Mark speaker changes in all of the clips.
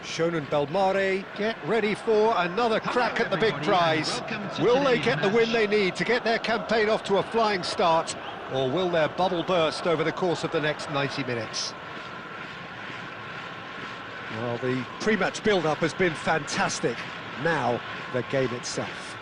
Speaker 1: Shonen Belmare get ready for another crack at the big prize. Will they get the win they need to get their campaign off to a flying start, or will their bubble burst over the course of the next 90 minutes? Well, the pre-match build-up has been fantastic. Now, the game itself.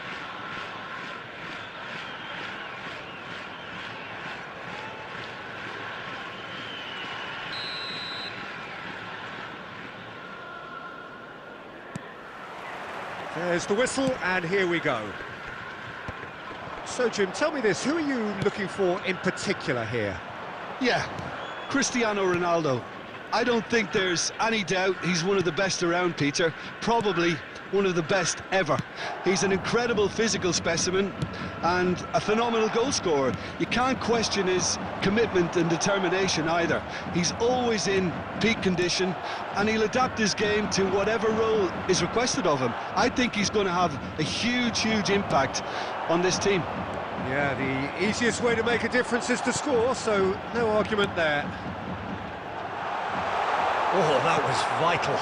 Speaker 1: There's the whistle, and here we go. So, Jim, tell me this, who are you looking for in particular here?
Speaker 2: Yeah, Cristiano Ronaldo. I don't think there's any doubt he's one of the best around, Peter. Probably one of the best ever. He's an incredible physical specimen and a phenomenal goal scorer. You can't question his commitment and determination either. He's always in peak condition and he'll adapt his game to whatever role is requested of him. I think he's going to have a huge impact on this team.
Speaker 1: Yeah, the easiest way to make a difference is to score, so no argument there. Oh, that was vital.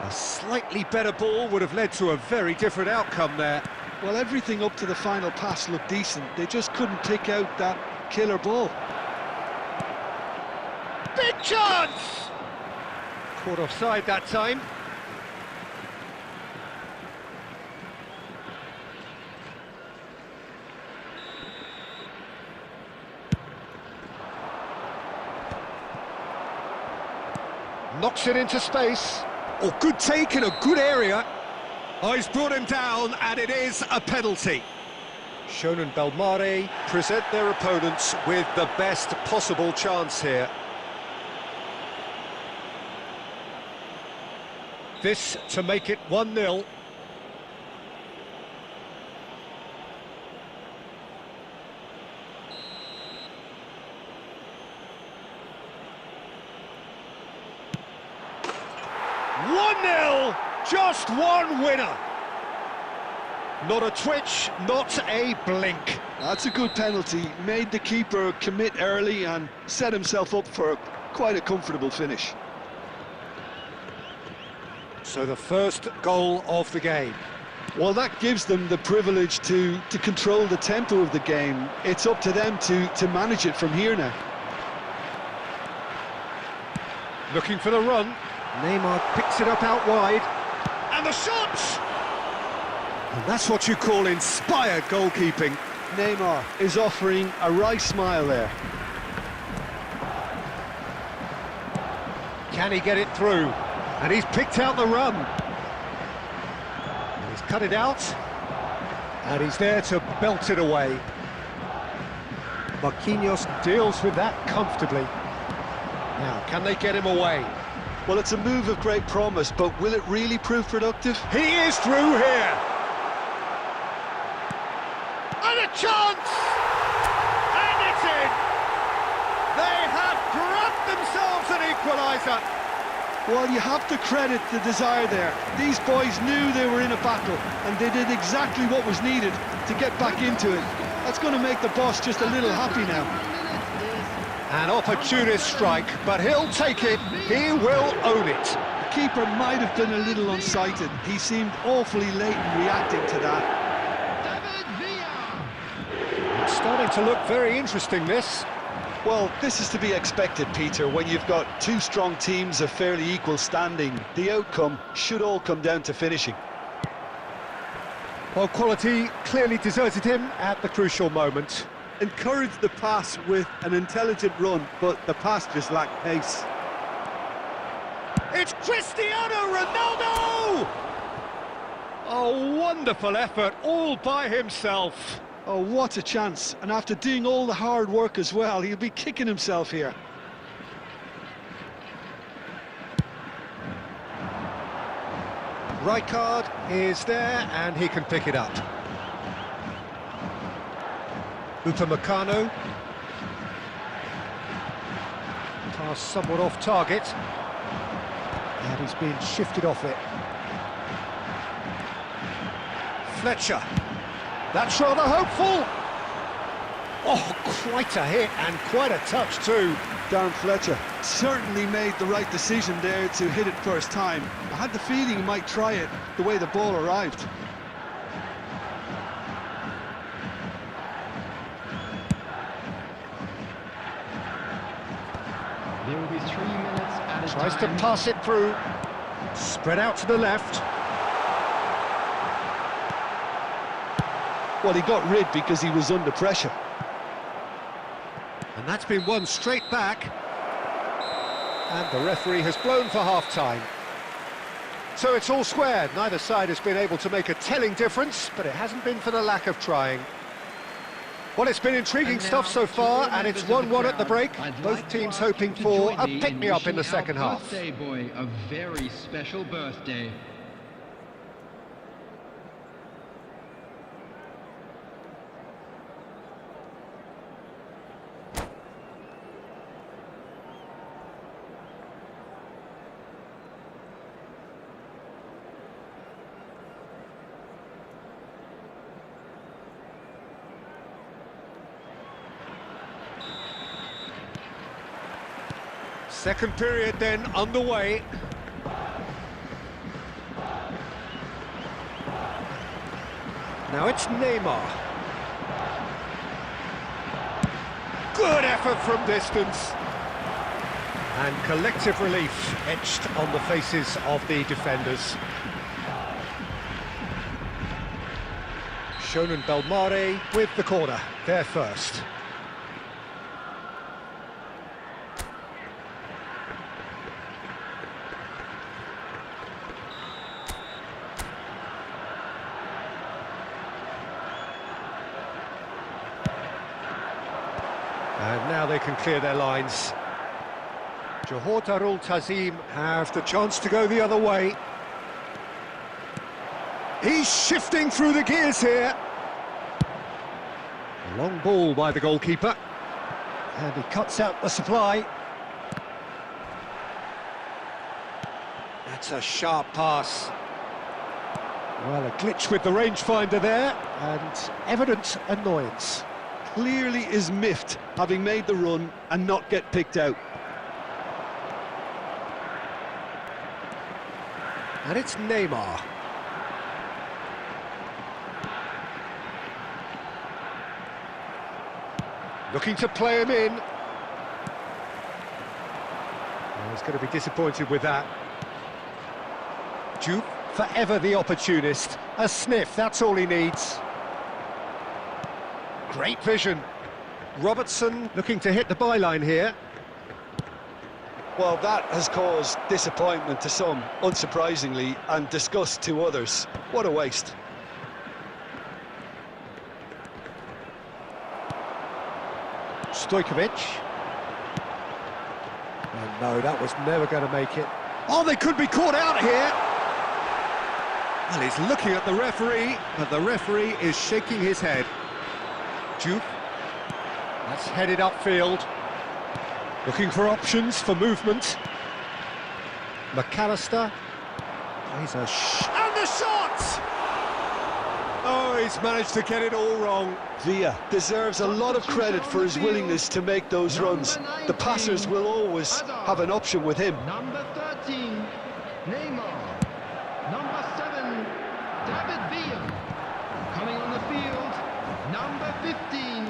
Speaker 1: A slightly better ball would have led to a very different outcome there.
Speaker 2: Well, everything up to the final pass looked decent. They just couldn't pick out that killer ball.
Speaker 1: Big chance! Caught offside that time. Knocks it into space. Oh, good take in a good area. Oh, he's brought him down, and it is a penalty. Shonen Belmare present their opponents with the best possible chance here. This to make it 1-0. Just one winner. Not a twitch, not a blink.
Speaker 2: That's a good penalty. Made the keeper commit early and set himself up for quite a comfortable finish.
Speaker 1: So the first goal of the game.
Speaker 2: Well, that gives them the privilege to control the tempo of the game. It's up to them to manage it from here now.
Speaker 1: Looking for the run. Neymar picks it up out wide. And the shot! And that's what you call inspired goalkeeping.
Speaker 2: Neymar is offering a wry smile there.
Speaker 1: Can he get it through? And he's picked out the run. He's cut it out. And he's there to belt it away. Marquinhos deals with that comfortably. Now, can they get him away?
Speaker 2: Well, it's a move of great promise, but will it really prove productive?
Speaker 1: He is through here! And a chance! And it's in! They have grabbed themselves an equaliser!
Speaker 2: Well, you have to credit the desire there. These boys knew they were in a battle, and they did exactly what was needed to get back into it. That's going to make the boss just a little happy now.
Speaker 1: An opportunist strike, but he'll take it, he will own it.
Speaker 2: The keeper might have been a little unsighted. He seemed awfully late in reacting to that.
Speaker 1: It's starting to look very interesting, this.
Speaker 2: Well, this is to be expected, Peter, when you've got two strong teams of fairly equal standing. The outcome should all come down to finishing.
Speaker 1: Well, quality clearly deserted him at the crucial moment.
Speaker 2: Encouraged the pass with an intelligent run, but the pass just lacked pace.
Speaker 1: It's Cristiano Ronaldo! A wonderful effort, all by himself.
Speaker 2: Oh, what a chance. And after doing all the hard work as well, he'll be kicking himself here.
Speaker 1: Rijkaard is there, and he can pick it up. Upamecano. Pass somewhat off target. And he's been shifted off it. Fletcher. That's rather hopeful. Oh, quite a hit and quite a touch too.
Speaker 2: Darren Fletcher certainly made the right decision there to hit it first time. I had the feeling he might try it the way the ball arrived.
Speaker 3: There will be 3 minutes at a time.
Speaker 1: Tries to pass it through. Spread out to the left.
Speaker 2: Well, he got rid because he was under pressure.
Speaker 1: And that's been won straight back. And the referee has blown for half-time. So it's all squared. Neither side has been able to make a telling difference, but it hasn't been for the lack of trying. Well, it's been intriguing stuff so far, and it's 1-1 at the break. Both teams hoping for a pick-me-up in the second half.
Speaker 3: Birthday boy, a very special birthday.
Speaker 1: Second period then underway. Now it's Neymar. Good effort from distance. And collective relief etched on the faces of the defenders. Shonen Belmare with the corner, there first. And now they can clear their lines. Johor Darul Tazim have the chance to go the other way. He's shifting through the gears here. A long ball by the goalkeeper. And he cuts out the supply. That's a sharp pass. Well, a glitch with the rangefinder there, and evident annoyance.
Speaker 2: Clearly is miffed, having made the run and not get picked out.
Speaker 1: And it's Neymar. Looking to play him in. Well, he's going to be disappointed with that. Jupe, forever the opportunist. A sniff, that's all he needs. Great vision. Robertson looking to hit the byline here.
Speaker 2: Well, that has caused disappointment to some, unsurprisingly, and disgust to others. What a waste.
Speaker 1: Stojkovic. Oh no, that was never going to make it. Oh, they could be caught out here. Well, he's looking at the referee, but the referee is shaking his head. Jupe. That's headed upfield. Looking for options for movement. McAllister. He's and the shot! Oh, he's managed to get it all wrong.
Speaker 2: Villa deserves a lot of credit for his willingness to make those runs. The passers will always have an option with him.
Speaker 3: Number 13, Neymar. Number 7, David Villa. Coming on the field, number 15,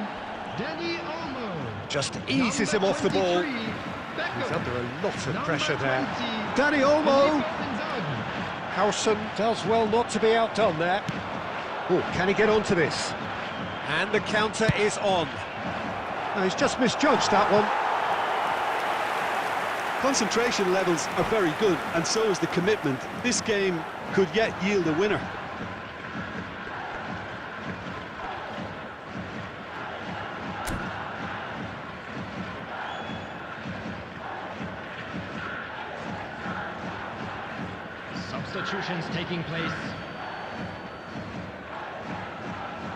Speaker 3: Danny Olmo.
Speaker 1: Just eases him off the ball. He's under a lot of pressure there. Danny Olmo. Howson does well not to be outdone there. Oh, can he get onto this? And the counter is on. No, he's just misjudged that one.
Speaker 2: Concentration levels are very good, and so is the commitment. This game could yet yield a winner.
Speaker 3: Substitutions taking place.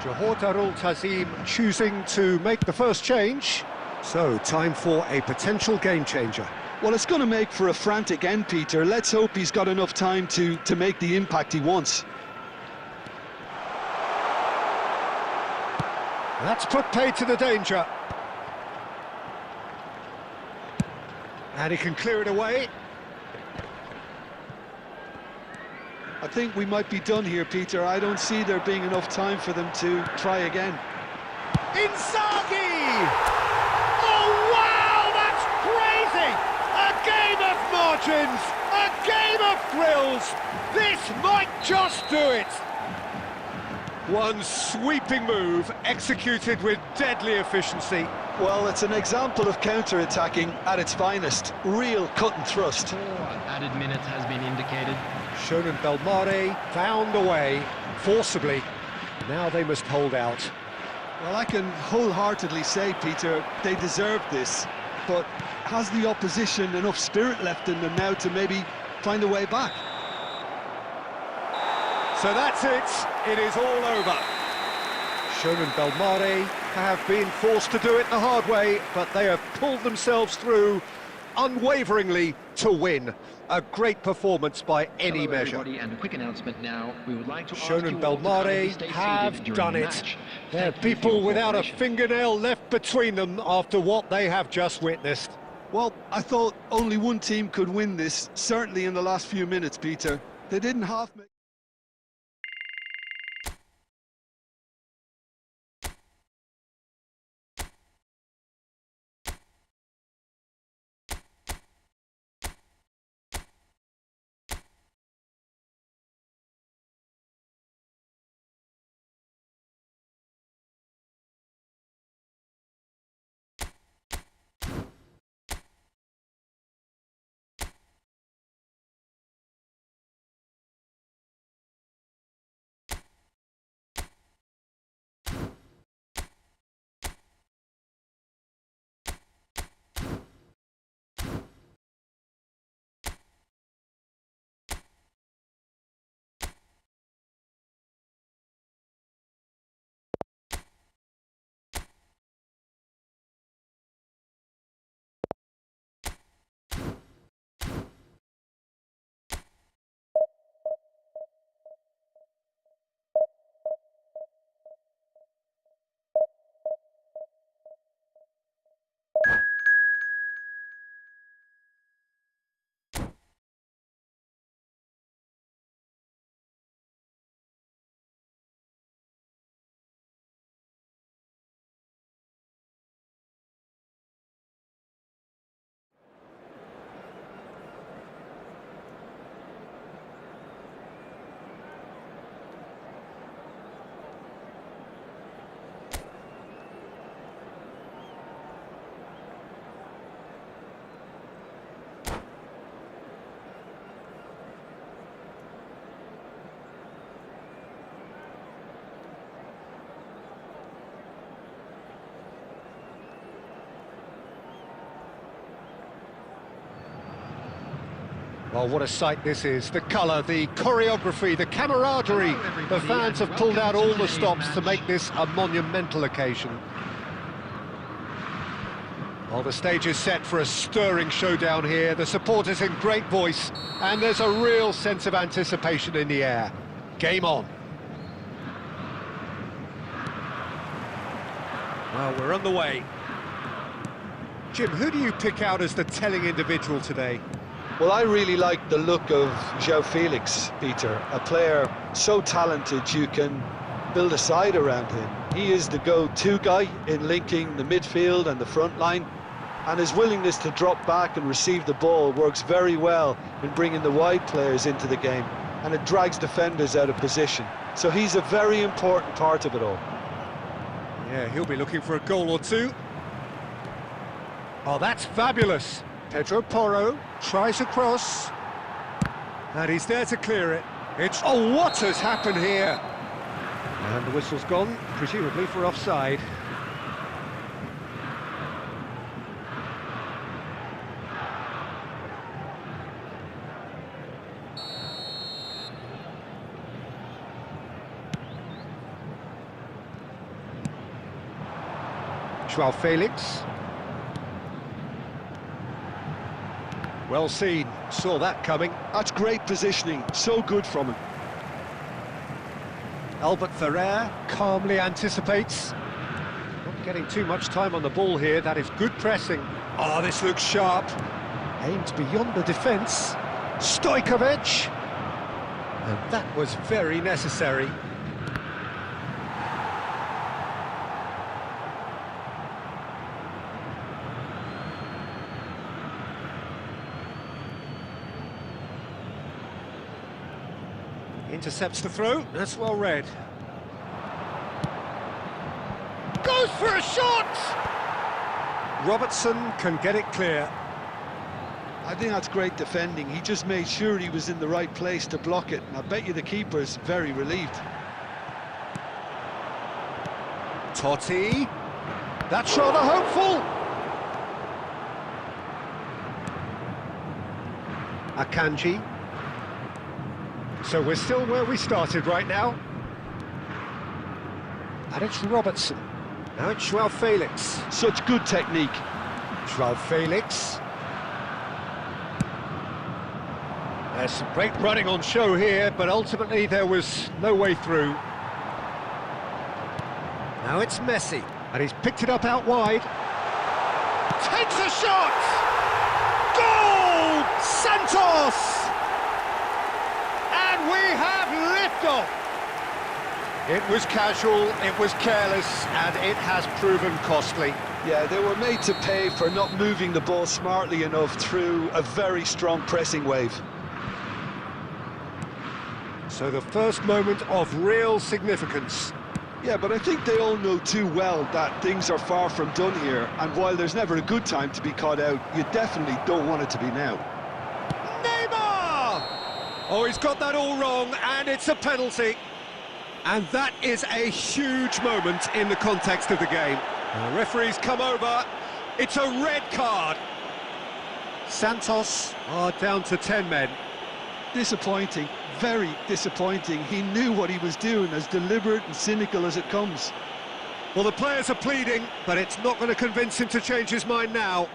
Speaker 1: Johor Darul Tazim choosing to make the first change. So, time for a potential game changer.
Speaker 2: Well, it's going to make for a frantic end, Peter. Let's hope he's got enough time to make the impact he wants.
Speaker 1: That's put paid to the danger. And he can clear it away.
Speaker 2: I think we might be done here, Peter. I don't see there being enough time for them to try again.
Speaker 1: Inzaghi! Oh, wow, that's crazy! A game of margins, a game of thrills. This might just do it. One sweeping move, executed with deadly efficiency.
Speaker 2: Well, it's an example of counter-attacking at its finest. Real cut and thrust.
Speaker 3: 4 added minutes has been indicated.
Speaker 1: Shonen Belmare found a way, forcibly. Now they must hold out.
Speaker 2: Well, I can wholeheartedly say, Peter, they deserve this. But has the opposition enough spirit left in them now to maybe find a way back?
Speaker 1: So that's it. It is all over. Shonen Belmare have been forced to do it the hard way, but they have pulled themselves through unwaveringly to win. A great performance by any
Speaker 3: Hello,
Speaker 1: measure.
Speaker 3: everybody, and a quick announcement now. We would like to ask
Speaker 1: Shonen
Speaker 3: you all to kindly
Speaker 1: Belmare
Speaker 3: stay
Speaker 1: have
Speaker 3: seated during
Speaker 1: done
Speaker 3: the
Speaker 1: it.
Speaker 3: match.
Speaker 1: There are
Speaker 3: Thank you for
Speaker 1: people
Speaker 3: your
Speaker 1: without a
Speaker 3: cooperation.
Speaker 1: fingernail left between them after what they have just witnessed.
Speaker 2: Well, I thought only one team could win this, certainly in the last few minutes, Peter. They didn't half make...
Speaker 1: Well, what a sight this is. The colour, the choreography, the camaraderie.
Speaker 3: Hello, everybody,
Speaker 1: The fans
Speaker 3: and
Speaker 1: have pulled out
Speaker 3: welcome
Speaker 1: all
Speaker 3: to
Speaker 1: the
Speaker 3: today's
Speaker 1: stops to
Speaker 3: match.
Speaker 1: make this a monumental occasion. Well, the stage is set for a stirring showdown here. The supporters in great voice, and there's a real sense of anticipation in the air. Game on. Well, we're on the way. Jim, who do you pick out as the telling individual today?
Speaker 2: Well, I really like the look of João Felix, Peter. A player so talented you can build a side around him. He is the go-to guy in linking the midfield and the front line, and his willingness to drop back and receive the ball works very well in bringing the wide players into the game, and it drags defenders out of position. So he's a very important part of it all.
Speaker 1: Yeah, he'll be looking for a goal or two. Oh, that's fabulous. Pedro Porro tries across. And he's there to clear it. It's... Oh, what has happened here? And the whistle's gone, presumably for offside. João Felix. Well seen, saw that coming.
Speaker 2: That's great positioning, so good from him.
Speaker 1: Albert Ferrer calmly anticipates. Not getting too much time on the ball here, that is good pressing. Oh, this looks sharp. Aimed beyond the defence. Stojkovic. And that was very necessary. Intercepts the throw, that's well read. Goes for a shot! Robertson can get it clear.
Speaker 2: I think that's great defending. He just made sure he was in the right place to block it, and I bet you the keeper's very relieved.
Speaker 1: Totti. That's rather hopeful. Akanji. So we're still where we started right now. And it's Robertson. Now it's Joao Felix.
Speaker 2: Such good technique.
Speaker 1: Joao Felix. There's some great running on show here, but ultimately there was no way through. Now it's Messi, and he's picked it up out wide. Takes a shot! Goal! Santos! And we have liftoff! It was casual, it was careless, and it has proven costly.
Speaker 2: Yeah, they were made to pay for not moving the ball smartly enough through a very strong pressing wave.
Speaker 1: So the first moment of real significance.
Speaker 2: Yeah, but I think they all know too well that things are far from done here, and while there's never a good time to be caught out, you definitely don't want it to be now.
Speaker 1: Neymar! Oh, he's got that all wrong, and it's a penalty. And that is a huge moment in the context of the game. The referee's come over. It's a red card. Santos are down to 10 men.
Speaker 2: Disappointing, very disappointing. He knew what he was doing, as deliberate and cynical as it comes.
Speaker 1: Well, the players are pleading, but it's not going to convince him to change his mind now.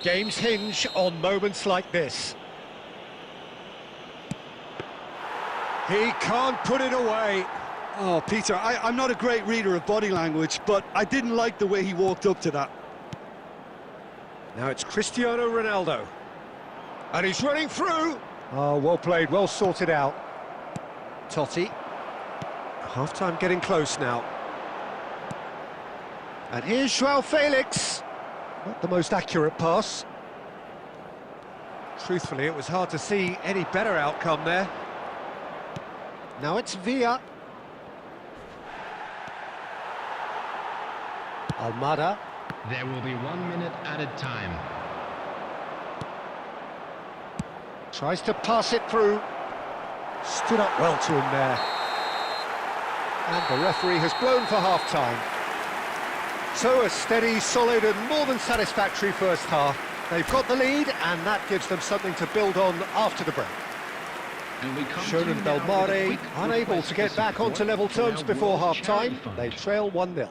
Speaker 1: Games hinge on moments like this. He can't put it away.
Speaker 2: Oh, Peter, I'm not a great reader of body language, but I didn't like the way he walked up to that.
Speaker 1: Now it's Cristiano Ronaldo. And he's running through. Oh, well played, well sorted out. Totti. Half-time getting close now. And here's Joao Felix. Not the most accurate pass. Truthfully, it was hard to see any better outcome there. Now it's Villa. Almada.
Speaker 3: There will be 1 minute added time.
Speaker 1: Tries to pass it through. Stood up well to him there. And the referee has blown for half-time. So a steady, solid and more than satisfactory first half. They've got the lead and that gives them something to build on after the break. Shonen Belmare unable to get back onto level terms before half-time. They trail 1-0.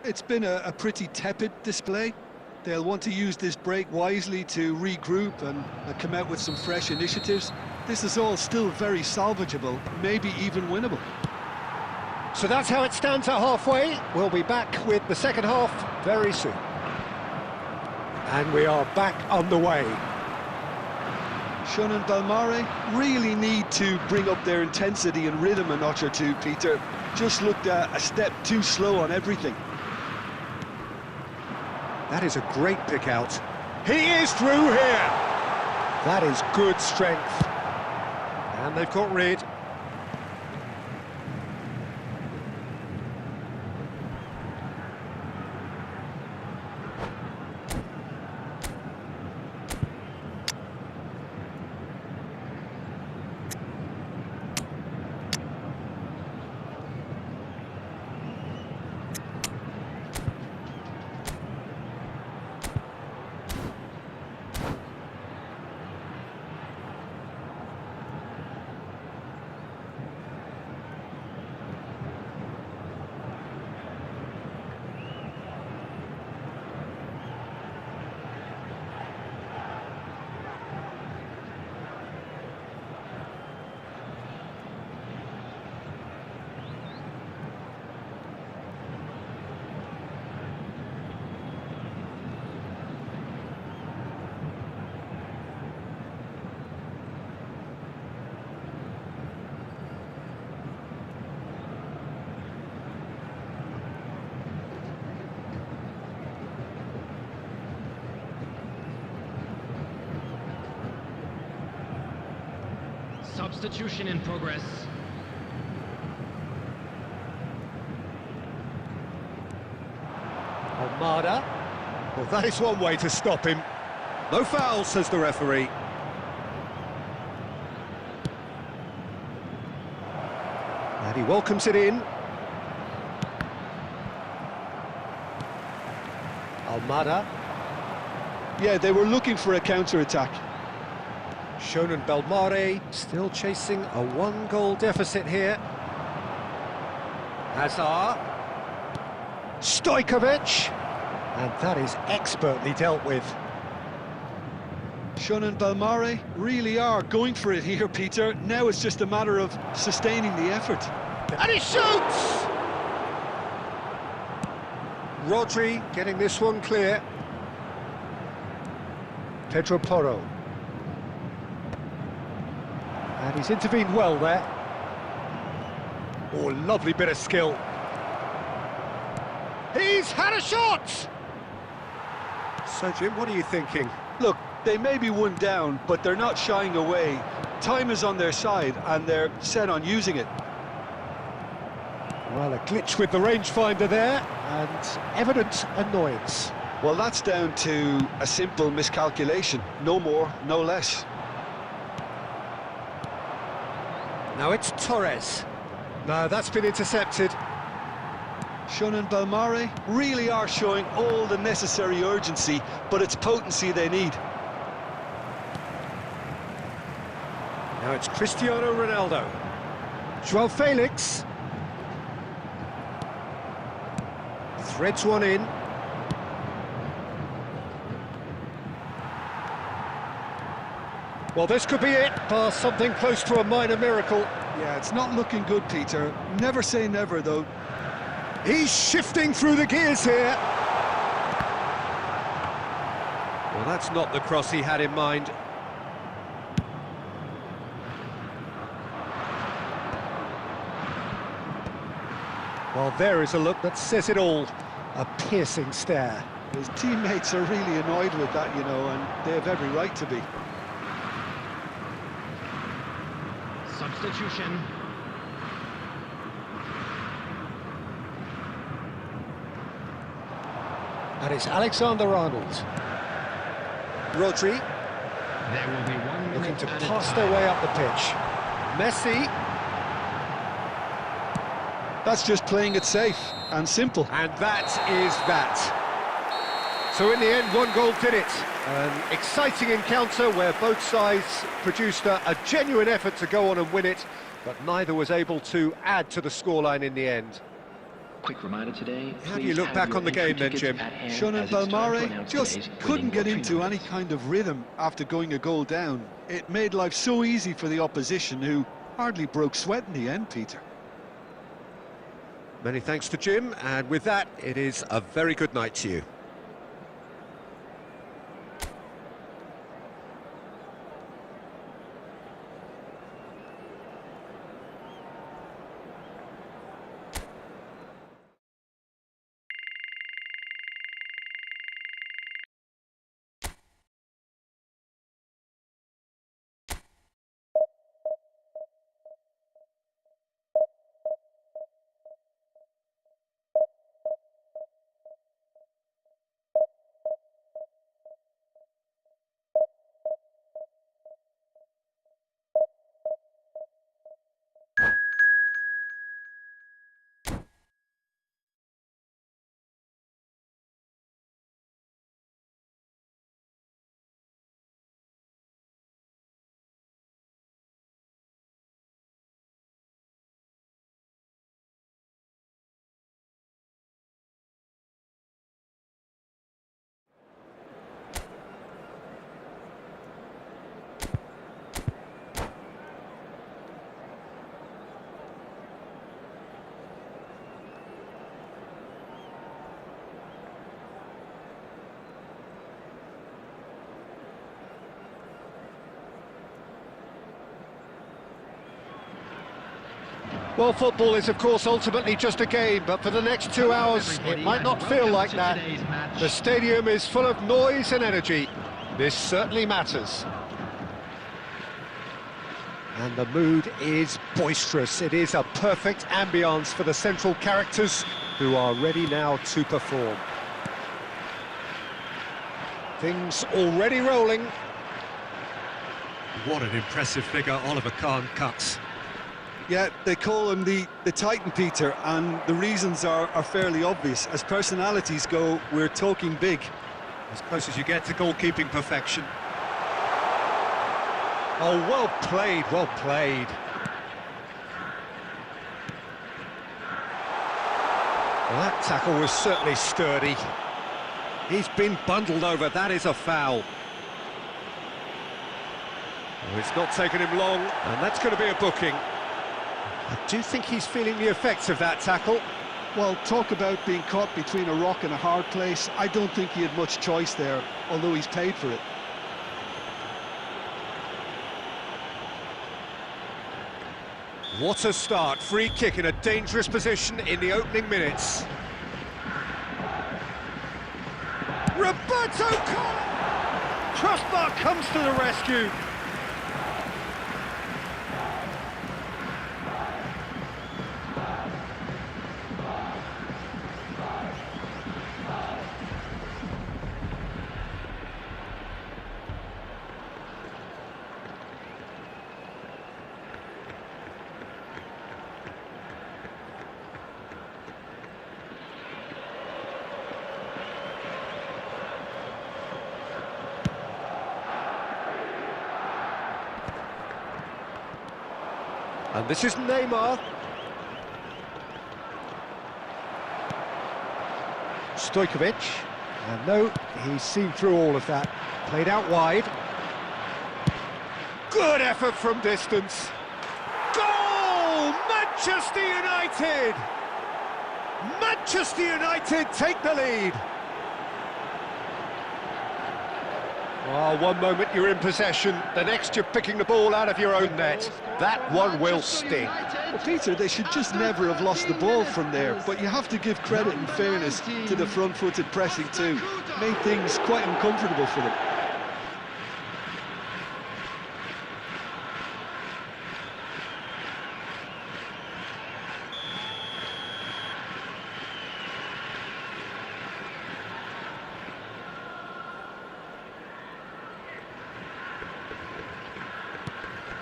Speaker 2: It's been a pretty tepid display. They'll want to use this break wisely to regroup and come out with some fresh initiatives. This is all still very salvageable, maybe even winnable.
Speaker 1: So that's how it stands at halfway. We'll be back with the second half very soon. And we are back underway.
Speaker 2: Shonen Belmare really need to bring up their intensity and rhythm a notch or two, Peter. Just looked a step too slow on everything.
Speaker 1: That is a great pick out. He is through here. That is good strength. And they've got rid.
Speaker 3: Substitution in progress.
Speaker 1: Almada. Well, that is one way to stop him. No foul, says the referee. And he welcomes it in. Almada.
Speaker 2: Yeah, they were looking for a counter-attack.
Speaker 1: Shonen Belmare still chasing a one-goal deficit here. Hazard. Stojkovic. And that is expertly dealt with.
Speaker 2: Shonen Belmare really are going for it here, Peter. Now it's just a matter of sustaining the effort.
Speaker 1: And he shoots! Rodri getting this one clear. Pedro Porro. And he's intervened well there. Oh, lovely bit of skill. He's had a shot! So, Jim, what are you thinking?
Speaker 2: Look, they may be one down, but they're not shying away. Time is on their side, and they're set on using it.
Speaker 1: Well, a glitch with the rangefinder there, and evident annoyance.
Speaker 2: Well, that's down to a simple miscalculation. No more, no less.
Speaker 1: Now it's Torres. No, that's been intercepted.
Speaker 2: Shonen Belmare really are showing all the necessary urgency, but it's potency they need.
Speaker 1: Now it's Cristiano Ronaldo. Joao Felix. Threads one in. Well, this could be it, bar something close to a minor miracle.
Speaker 2: Yeah, it's not looking good, Peter. Never say never, though.
Speaker 1: He's shifting through the gears here. Well, that's not the cross he had in mind. Well, there is a look that says it all. A piercing stare.
Speaker 2: His teammates are really annoyed with that, you know, and they have every right to be.
Speaker 3: Substitution.
Speaker 1: And it's Alexander-Arnold. Rodri.
Speaker 3: There will be 1 minute
Speaker 1: Looking to
Speaker 3: added
Speaker 1: pass
Speaker 3: time.
Speaker 1: their way up the pitch. Messi.
Speaker 2: That's just playing it safe and simple.
Speaker 1: And that is that. So in the end, one goal did it. An exciting encounter where both sides produced a genuine effort to go on and win it, but neither was able to add to the scoreline in the end.
Speaker 4: Quick reminder today.
Speaker 1: How do you look back on the game then, Jim?
Speaker 2: Shonen Belmare just couldn't get into any kind of rhythm after going a goal down. It made life so easy for the opposition, who hardly broke sweat in the end, Peter.
Speaker 1: Many thanks to Jim, and with that, it is a very good night to you. Well, football is, of course, ultimately just a game, but for the next 2 hours, it might not feel like that. The stadium is full of noise and energy. This certainly matters. And the mood is boisterous. It is a perfect ambience for the central characters who are ready now to perform. Things already rolling. What an impressive figure Oliver Kahn cuts.
Speaker 2: Yeah, they call him the Titan, Peter, and the reasons are fairly obvious. As personalities go, we're talking big.
Speaker 1: As close as you get to goalkeeping perfection. Oh, well played, well played. Well, that tackle was certainly sturdy. He's been bundled over, that is a foul. Oh, it's not taken him long, and that's going to be a booking. I do think he's feeling the effects of that tackle.
Speaker 2: Well, talk about being caught between a rock and a hard place. I don't think he had much choice there, although he's paid for it.
Speaker 1: What a start, free kick in a dangerous position in the opening minutes. Roberto Carlos! Crossbar comes to the rescue. And this is Neymar. Stojkovic. And no, he's seen through all of that. Played out wide. Good effort from distance. Goal! Manchester United! Manchester United take the lead. Well, one moment you're in possession, the next you're picking the ball out of your own net. That one will sting.
Speaker 2: Well, Peter, they should just never have lost the ball from there, but you have to give credit and fairness to the front-footed pressing too. Made things quite uncomfortable for them.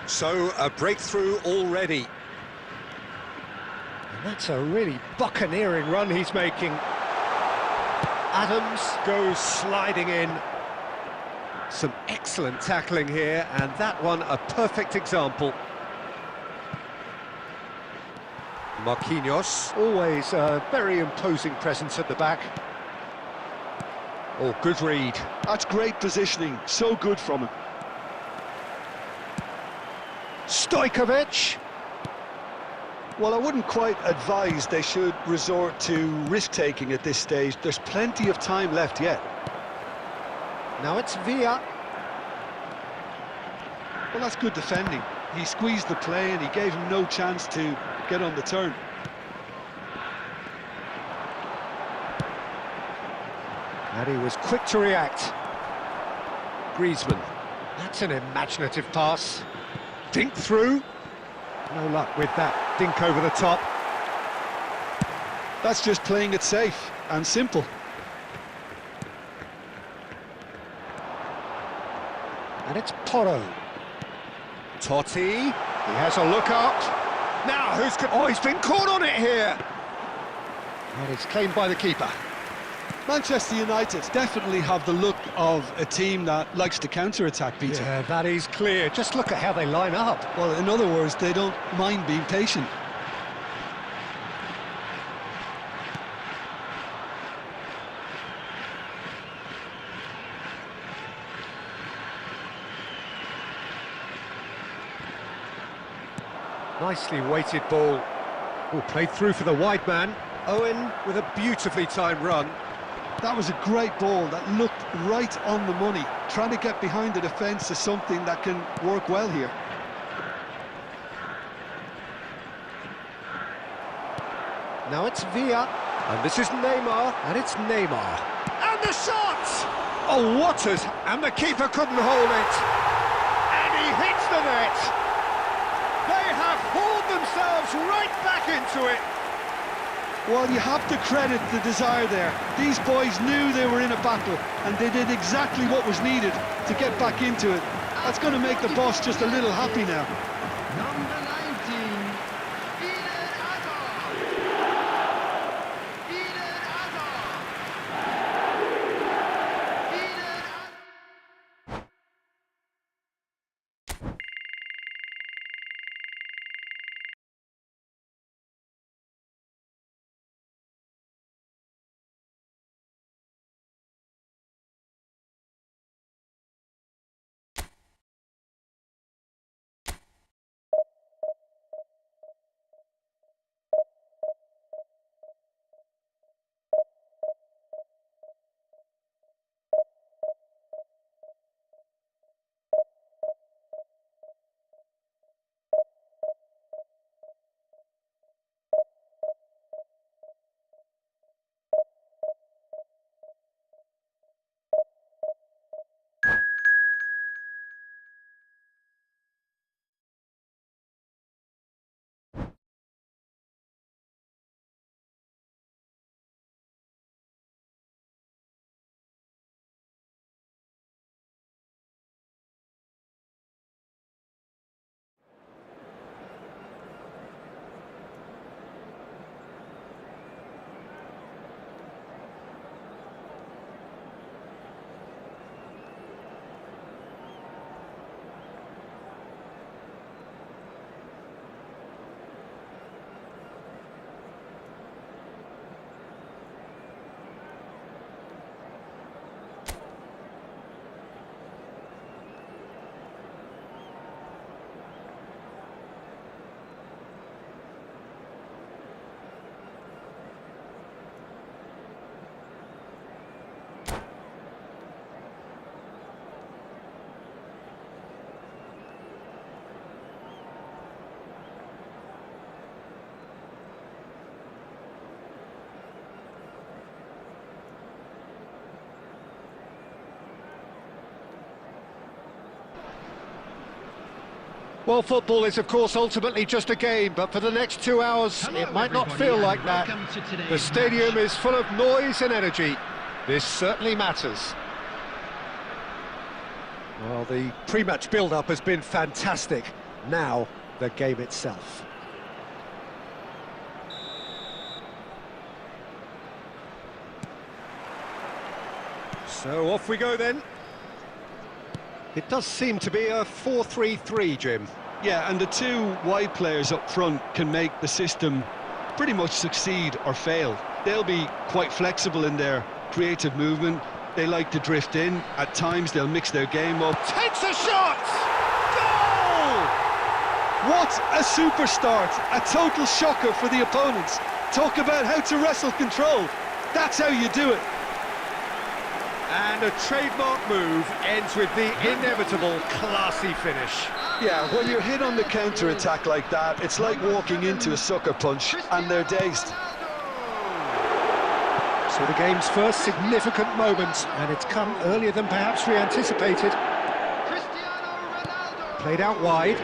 Speaker 1: So, a breakthrough already. And that's a really buccaneering run he's making. Adams goes sliding in. Some excellent tackling here, and that one a perfect example. Marquinhos, always a very imposing presence at the back. Oh, good read.
Speaker 2: That's great positioning, so good from him.
Speaker 1: Stojkovic.
Speaker 2: Well, I wouldn't quite advise they should resort to risk-taking at this stage. There's plenty of time left yet.
Speaker 1: Now it's Villa.
Speaker 2: Well, that's good defending. He squeezed the play and he gave him no chance to get on the turn.
Speaker 1: And he was quick to react. Griezmann. That's an imaginative pass. Dink through. No luck with that dink over the top.
Speaker 2: That's just playing it safe and simple.
Speaker 1: And it's Porro. Totti. He has a look up. Now who's... Oh, he's been caught on it here. And it's claimed by the keeper.
Speaker 2: Manchester United definitely have the look of a team that likes to counter-attack, Peter.
Speaker 1: Yeah, that is clear. Just look at how they line up.
Speaker 2: Well, in other words, they don't mind being patient.
Speaker 1: Nicely weighted ball. Oh, played through for the wide man. Owen with a beautifully timed run.
Speaker 2: That was a great ball that looked right on the money. Trying to get behind the defence is something that can work well here.
Speaker 1: Now it's Villa, and this is Neymar, and it's Neymar. And the shot! Oh, what and the keeper couldn't hold it. And he hits the net. themselves right back into it.
Speaker 2: Well, you have to credit the desire there. These boys knew they were in a battle, and they did exactly what was needed to get back into it. That's going to make the boss just a little happy now.
Speaker 3: Number 19, Eden Hazard. Eden Hazard. Eden Hazard.
Speaker 1: Well, football is, of course, ultimately just a game, but for the next 2 hours,
Speaker 3: Hello,
Speaker 1: it might not
Speaker 3: everybody,
Speaker 1: feel
Speaker 3: and
Speaker 1: like that.
Speaker 3: welcome to today's
Speaker 1: The stadium
Speaker 3: match.
Speaker 1: is full of noise and energy. This certainly matters. Well, the pre-match build-up has been fantastic. Now, the game itself. So off we go then. It does seem to be a 4-3-3, Jim.
Speaker 2: Yeah, and the two wide players up front can make the system pretty much succeed or fail. They'll be quite flexible in their creative movement. They like to drift in. At times, they'll mix their game up.
Speaker 1: Takes a shot! Goal!
Speaker 2: What a super start! A total shocker for the opponents. Talk about how to wrestle control. That's how you do it.
Speaker 1: And a trademark move ends with the inevitable classy finish.
Speaker 2: Yeah, when you're hit on the counter-attack like that, it's like walking into a sucker punch, and they're dazed.
Speaker 1: So the game's first significant moment, and it's come earlier than perhaps we anticipated. Played out wide,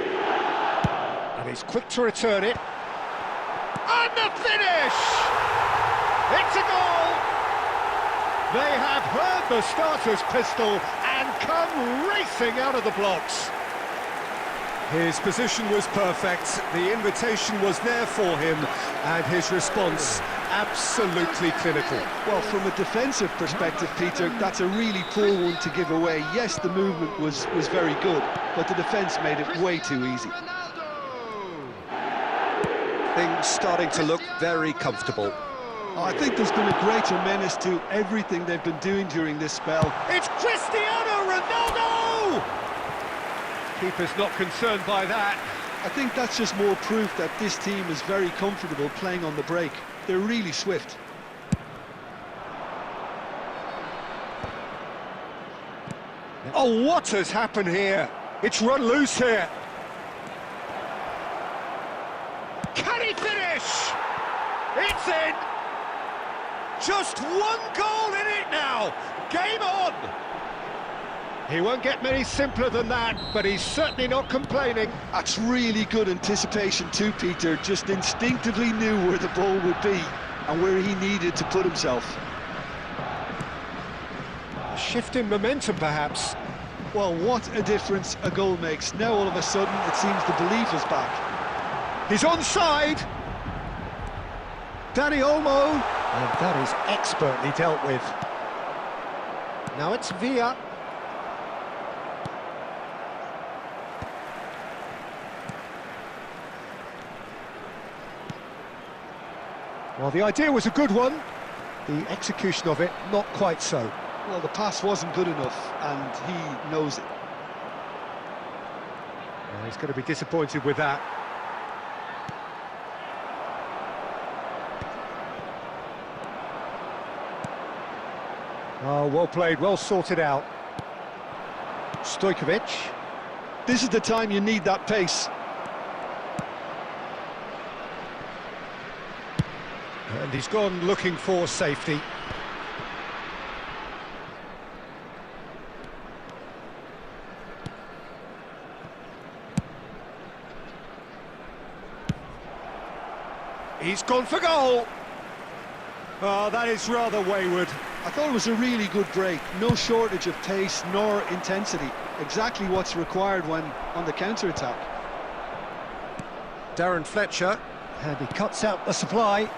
Speaker 1: and he's quick to return it. And the finish! It's a goal! They have heard the starter's pistol and come racing out of the blocks. His position was perfect, the invitation was there for him, and his response absolutely clinical.
Speaker 2: Well, from a defensive perspective, Peter, that's a really poor one to give away. Yes, the movement was very good, but the defence made it way too easy.
Speaker 1: Things starting to look very comfortable.
Speaker 2: I think there's been a greater menace to everything they've been doing during this spell.
Speaker 1: It's Cristiano Ronaldo! Keeper's not concerned by that.
Speaker 2: I think that's just more proof that this team is very comfortable playing on the break. They're really swift.
Speaker 1: Oh, what has happened here? It's run loose here. Can he finish? It's in! Just one goal in it now! Game on! He won't get many simpler than that, but he's certainly not complaining.
Speaker 2: That's really good anticipation too, Peter. Just instinctively knew where the ball would be and where he needed to put himself.
Speaker 1: A shift in momentum, perhaps.
Speaker 2: Well, what a difference a goal makes. Now all of a sudden it seems the belief is back.
Speaker 1: He's onside. Danny Olmo. And that is expertly dealt with. Now it's Villa. Well, the idea was a good one. The execution of it, not quite so.
Speaker 2: Well, the pass wasn't good enough, and he knows it.
Speaker 1: Well, he's going to be disappointed with that. Oh, well played, well sorted out. Stojkovic.
Speaker 2: This is the time you need that pace.
Speaker 1: And he's gone looking for safety. He's gone for goal. Oh, that is rather wayward.
Speaker 2: I thought it was a really good break. No shortage of pace nor intensity. Exactly what's required when on the counter-attack.
Speaker 1: Darren Fletcher, and he cuts out the supply.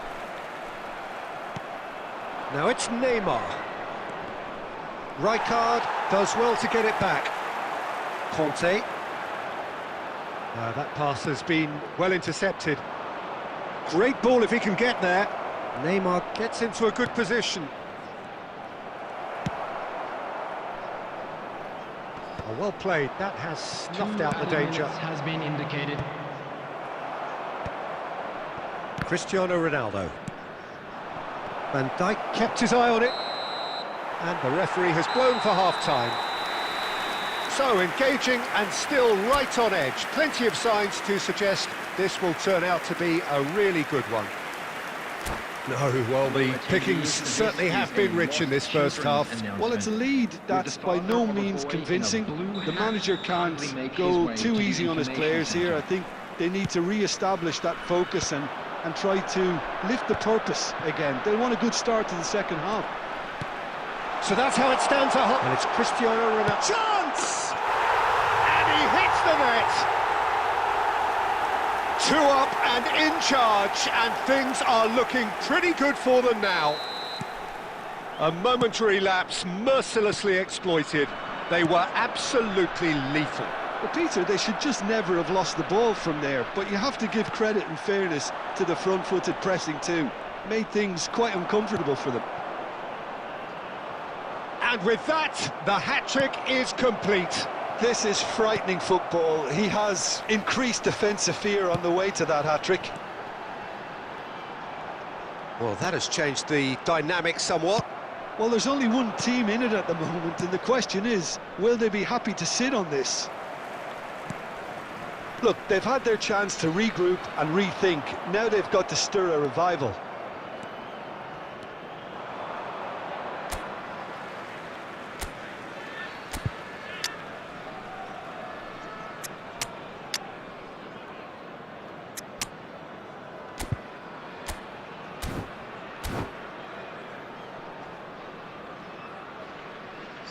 Speaker 1: Now it's Neymar. Rijkaard does well to get it back. Conte. That pass has been well intercepted. Great ball if he can get there. Neymar gets into a good position. Oh, well played. That has snuffed out the danger.
Speaker 4: Has been indicated.
Speaker 1: Cristiano Ronaldo. Van Dijk kept his eye on it, and the referee has blown for half-time. So, engaging and still right on edge. Plenty of signs to suggest this will turn out to be a really good one. No, well, the pickings certainly have been rich in this first half.
Speaker 2: Well, it's a lead that's by no means convincing. The manager can't go too easy on his players here. I think they need to re-establish that focus and try to lift the purpose again. They want a good start to the second half.
Speaker 1: So that's how it stands at home. And it's Cristiano Ronaldo. Chance! And he hits the net! 2 up and in charge, and things are looking pretty good for them now. A momentary lapse mercilessly exploited. They were absolutely lethal.
Speaker 2: Well, Peter, they should just never have lost the ball from there, but you have to give credit and fairness to the front-footed pressing too. Made things quite uncomfortable for them.
Speaker 1: And with that, the hat-trick is complete.
Speaker 2: This is frightening football. He has increased defensive fear on the way to that hat-trick.
Speaker 1: Well, that has changed the dynamic somewhat.
Speaker 2: Well, there's only one team in it at the moment, and the question is, will they be happy to sit on this? Look, they've had their chance to regroup and rethink. Now they've got to stir a revival.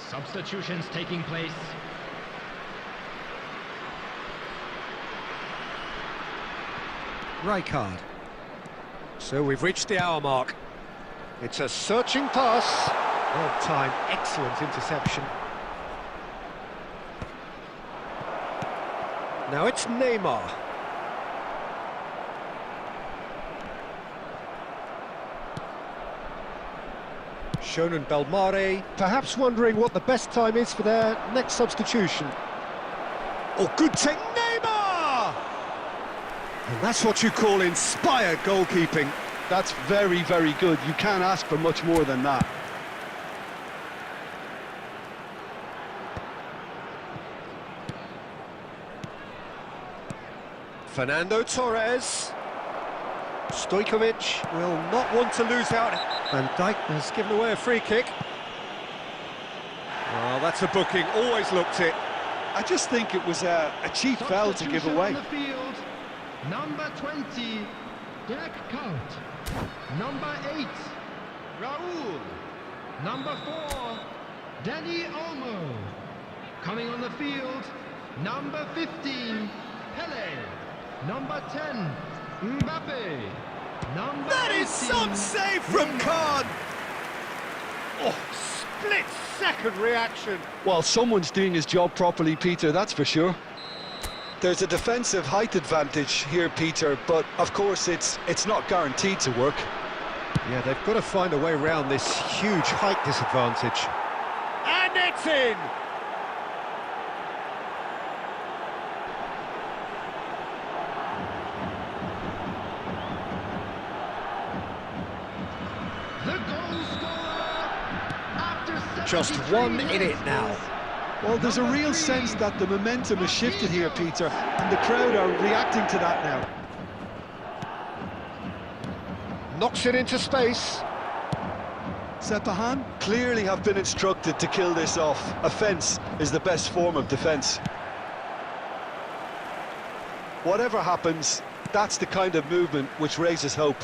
Speaker 4: Substitutions taking place.
Speaker 1: Rijkaard. So we've reached the hour mark. It's a searching pass. Well timed, excellent interception. Now it's Neymar. Shonen Belmare, perhaps wondering what the best time is for their next substitution. Oh, good take, Neymar! And that's what you call inspired goalkeeping.
Speaker 2: That's very, very good. You can't ask for much more than that.
Speaker 1: Fernando Torres. Stojkovic will not want to lose out. Van Dijk has given away a free kick. Oh, that's a booking, always looked it.
Speaker 2: I just think it was a cheap foul to give
Speaker 3: Substitution
Speaker 2: away.
Speaker 3: on the field. Number 20, Dirk Kuyt. Number 8, Raoul. Number 4, Danny Olmo. Coming on the field, number 15, Pele. Number 10, Mbappe. Number
Speaker 1: That
Speaker 3: 18,
Speaker 1: is some save from
Speaker 3: Neymar.
Speaker 1: Khan! Oh, split-second reaction.
Speaker 2: Well, someone's doing his job properly, Peter, that's for sure. There's a defensive height advantage here, Peter, but of course it's not guaranteed to work.
Speaker 1: Yeah, they've got to find a way around this huge height disadvantage. And it's in!
Speaker 3: The goal scorer after
Speaker 1: Just
Speaker 3: 73
Speaker 1: one in it now.
Speaker 3: minutes.
Speaker 2: Well, there's a
Speaker 3: Number
Speaker 2: real
Speaker 3: 3,
Speaker 2: sense that the momentum has shifted here, Peter, and the crowd are reacting to that now.
Speaker 1: Knocks it into space.
Speaker 2: Sepahan clearly have been instructed to kill this off. Offence is the best form of defence. Whatever happens, that's the kind of movement which raises hope.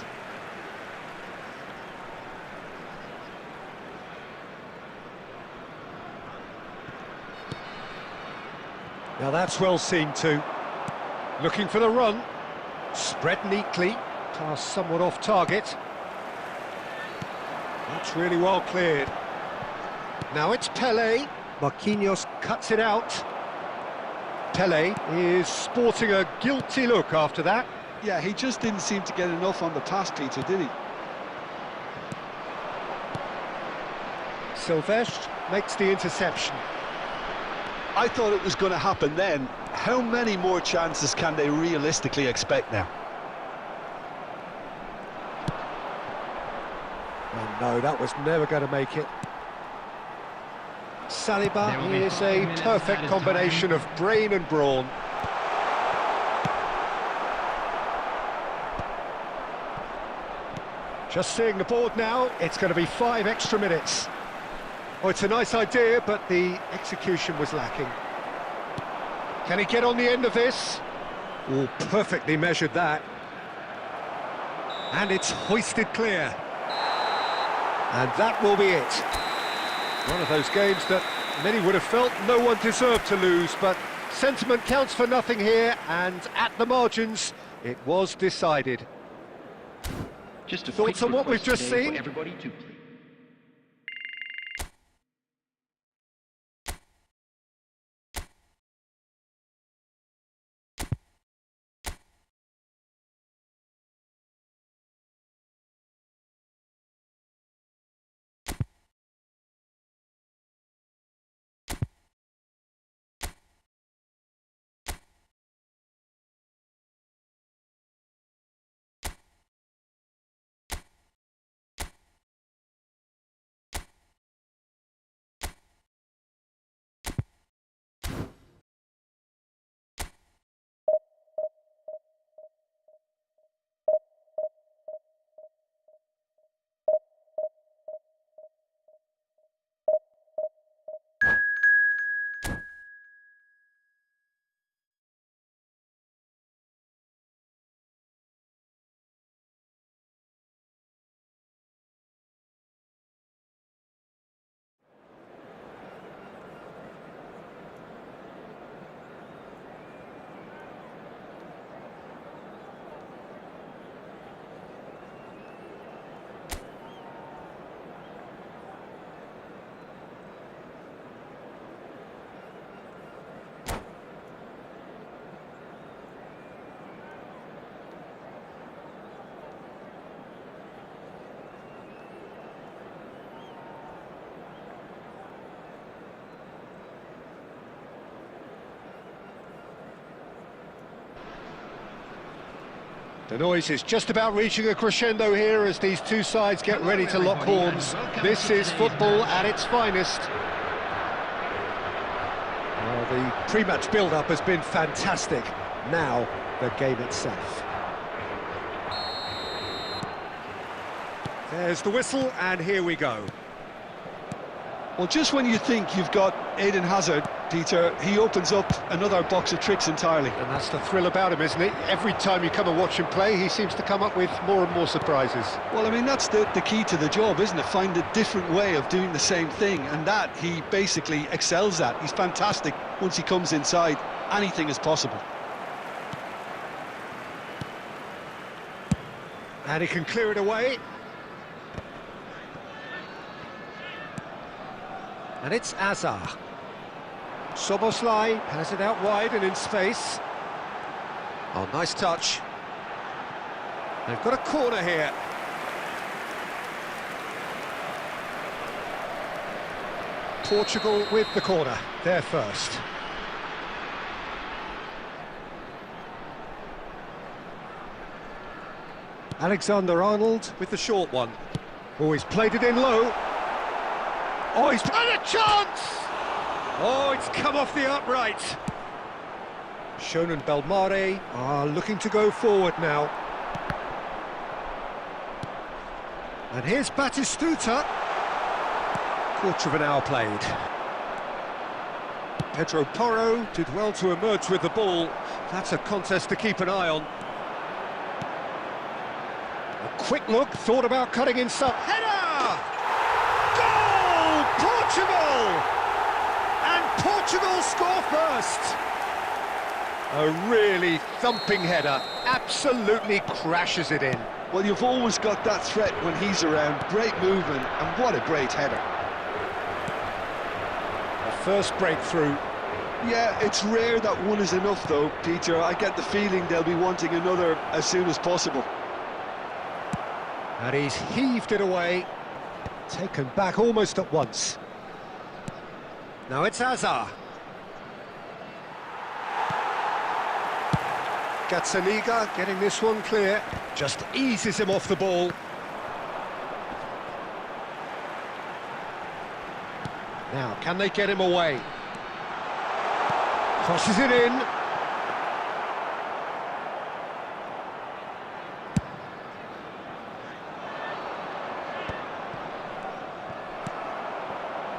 Speaker 1: Now that's well seen too. Looking for the run. Spread neatly. Pass somewhat off target. That's really well cleared. Now it's Pele. Marquinhos cuts it out. Pele is sporting a guilty look after that.
Speaker 2: Yeah, he just didn't seem to get enough on the pass, Peter, did he?
Speaker 1: Silvestre makes the interception.
Speaker 2: I thought it was going to happen then. How many more chances can they realistically expect now?
Speaker 1: Oh no, that was never going to make it.
Speaker 4: There will
Speaker 1: Saliba
Speaker 4: be
Speaker 1: is
Speaker 4: 5
Speaker 1: a
Speaker 4: minutes
Speaker 1: perfect
Speaker 4: added
Speaker 1: combination
Speaker 4: time.
Speaker 1: of brain and brawn. Just seeing the board now, it's going to be 5 extra minutes. Oh, it's a nice idea, but the execution was lacking. Can he get on the end of this? Oh, perfectly measured that. And it's hoisted clear. And that will be it. One of those games that many would have felt no one deserved to lose, but sentiment counts for nothing here, and at the margins, it was decided.
Speaker 5: Just a
Speaker 1: Thoughts
Speaker 5: quick
Speaker 1: on what we've
Speaker 5: request
Speaker 1: just
Speaker 5: today
Speaker 1: seen?
Speaker 5: for everybody to please.
Speaker 1: The noise is just about reaching a crescendo here as these two sides get ready to lock horns. This is football at its finest. Well, the pre-match build-up has been fantastic. Now, the game itself. There's the whistle, and here we go.
Speaker 2: Well, just when you think you've got Eden Hazard, Peter, he opens up another box of tricks entirely.
Speaker 1: And that's the thrill about him, isn't it? Every time you come and watch him play, he seems to come up with more and more surprises.
Speaker 2: Well, I mean, that's the key to the job, isn't it? Find a different way of doing the same thing, and that he basically excels at. He's fantastic once he comes inside. Anything is possible.
Speaker 1: And he can clear it away. And it's Azar. Soboslai has it out wide and in space. Oh, nice touch. They've got a corner here. Portugal with the corner. They're first. Alexander-Arnold with the short one. Oh, he's played it in low. Oh, he's had a chance! Oh, it's come off the upright. Shonen Belmare are looking to go forward now. And here's Batistuta. Quarter of an hour played. Pedro Porro did well to emerge with the ball. That's a contest to keep an eye on. A quick look, thought about cutting inside. Header! Goal! Portugal! And Portugal score first. A really thumping header, absolutely crashes it in.
Speaker 2: Well, you've always got that threat when he's around. Great movement, and what a great header.
Speaker 1: A first breakthrough.
Speaker 2: Yeah, it's rare that one is enough though, Peter. I get the feeling they'll be wanting another as soon as possible.
Speaker 1: And he's heaved it away, taken back almost at once. Now it's Azar. Gazzaniga getting this one clear, just eases him off the ball. Now, can they get him away? Crosses it in.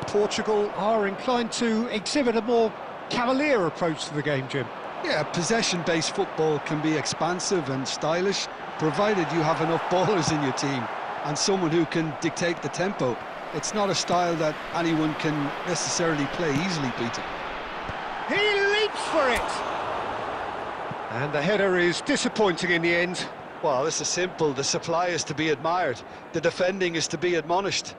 Speaker 1: Portugal are inclined to exhibit a more cavalier approach to the game, Jim.
Speaker 2: Yeah, possession-based football can be expansive and stylish, provided you have enough ballers in your team and someone who can dictate the tempo. It's not a style that anyone can necessarily play easily, Peter.
Speaker 1: He leaps for it! And the header is disappointing in the end.
Speaker 2: Well, this is simple. The supply is to be admired. The defending is to be admonished.